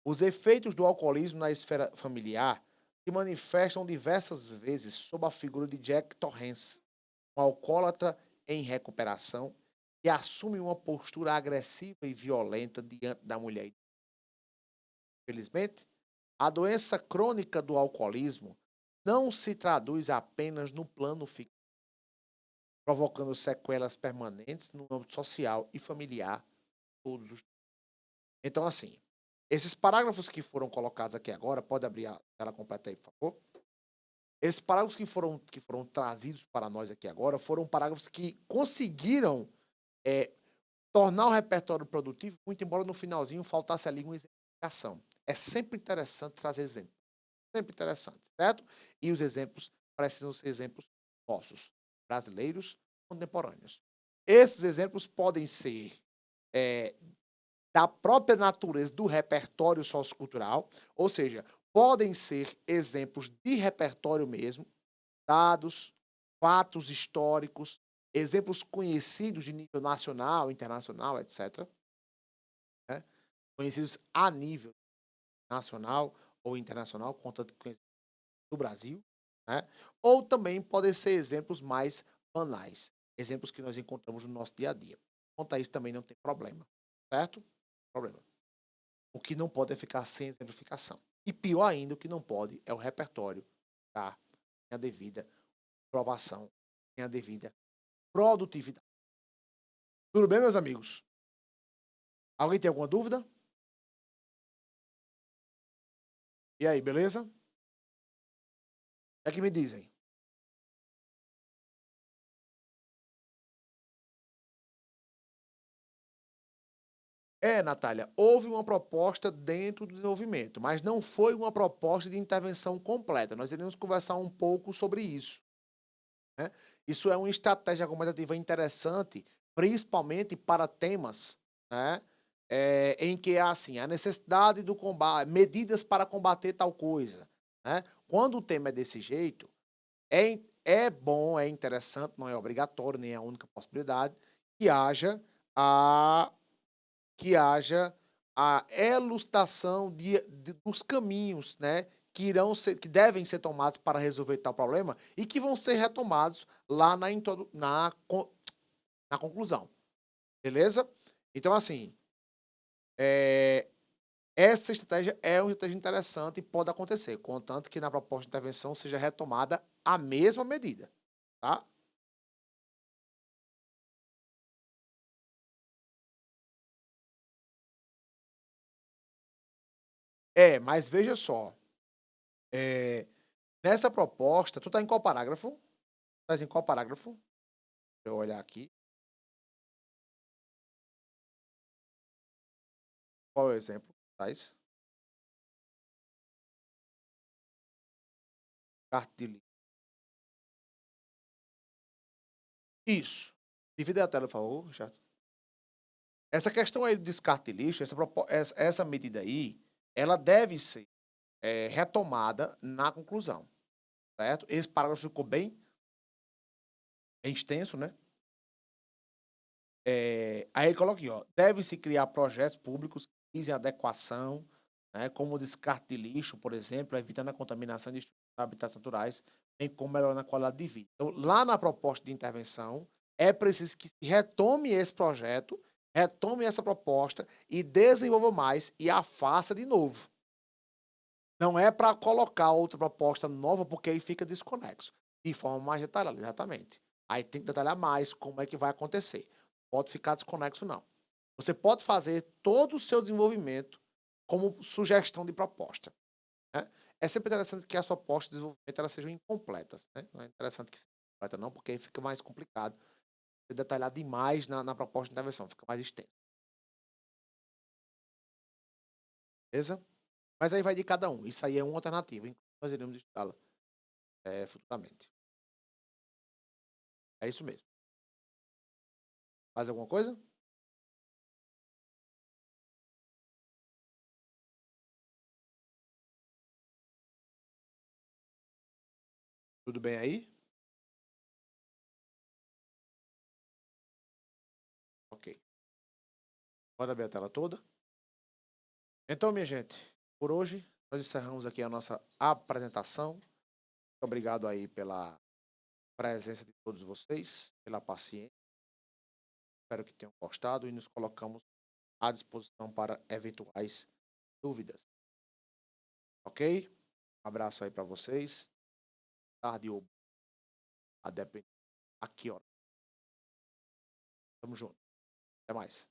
Speaker 1: os efeitos do alcoolismo na esfera familiar se manifestam diversas vezes sob a figura de Jack Torrance, um alcoólatra em recuperação que assume uma postura agressiva e violenta diante da mulher. Infelizmente, a doença crônica do alcoolismo não se traduz apenas no plano físico, provocando sequelas permanentes no âmbito social e familiar. Todos os... Então, assim, esses parágrafos que foram colocados aqui agora, pode abrir a tela completa aí, por favor? Esses parágrafos que foram trazidos para nós aqui agora foram parágrafos que conseguiram tornar o repertório produtivo, muito embora no finalzinho faltasse ali uma exemplificação. É sempre interessante trazer exemplos. Sempre interessante, certo? E os exemplos precisam ser exemplos nossos, brasileiros, contemporâneos. Esses exemplos podem ser da própria natureza do repertório sociocultural, ou seja, podem ser exemplos de repertório mesmo, dados, fatos históricos, exemplos conhecidos de nível nacional, internacional, etc., né? Conhecidos a nível nacional ou internacional, contanto que do Brasil, né? Ou também podem ser exemplos mais banais, exemplos que nós encontramos no nosso dia a dia. Quanto a isso também não tem problema, certo? Problema. O que não pode é ficar sem exemplificação. E pior ainda, o que não pode é o repertório, tá? Tem a devida aprovação, tem a devida produtividade. Tudo bem, meus amigos? Alguém tem alguma dúvida? E aí, beleza? O que é que me dizem? Natália, houve uma proposta dentro do desenvolvimento, mas não foi uma proposta de intervenção completa. Nós iremos conversar um pouco sobre isso, né? Isso é uma estratégia argumentativa interessante, principalmente para temas, né, em que há assim, a necessidade do combate, medidas para combater tal coisa, né? Quando o tema é desse jeito, é bom, é interessante, não é obrigatório, nem é a única possibilidade, que haja a que haja a elucidação dos caminhos, né, que devem ser tomados para resolver tal problema e que vão ser retomados lá na conclusão, beleza? Então, assim, Essa estratégia é uma estratégia interessante e pode acontecer, contanto que na proposta de intervenção seja retomada a mesma medida, tá? Mas veja só, eh, nessa proposta tu tá em qual parágrafo? Estás em qual parágrafo? Deixa eu olhar aqui. Qual é o exemplo? Estás? Carta de lixo. Isso. Divida a tela, por favor, Richard. Essa questão aí do descarte de lixo, essa medida aí, ela deve ser, retomada na conclusão, certo? Esse parágrafo ficou bem extenso, né? Aí ele coloca aqui, ó, deve-se criar projetos públicos que visem adequação, né, como o descarte de lixo, por exemplo, evitando a contaminação de habitats naturais, bem como melhorando a qualidade de vida. Então, lá na proposta de intervenção, é preciso que se retome esse projeto, retome essa proposta e desenvolva mais e a faça de novo. Não é para colocar outra proposta nova, porque aí fica desconexo. De forma mais detalhada, exatamente. Aí tem que detalhar mais como é que vai acontecer. Pode ficar desconexo, não. Você pode fazer todo o seu desenvolvimento como sugestão de proposta. Né? É sempre interessante que a sua proposta de desenvolvimento elas sejam incompletas. Né? Não é interessante que seja completa, não, porque aí fica mais complicado. Você detalhar demais na proposta de intervenção, fica mais extenso. Beleza? Mas aí vai de cada um. Isso aí é uma alternativa. Nós iremos estudá-la futuramente. É isso mesmo. Mais alguma coisa? Tudo bem aí? Ok. Pode abrir a tela toda. Então, minha gente, por hoje nós encerramos aqui a nossa apresentação. Muito obrigado aí pela presença de todos vocês, pela paciência. Espero que tenham gostado e nos colocamos à disposição para eventuais dúvidas. Ok? Um abraço aí para vocês. Tarde ou a depender. Aqui, ó. Tamo junto. Até mais.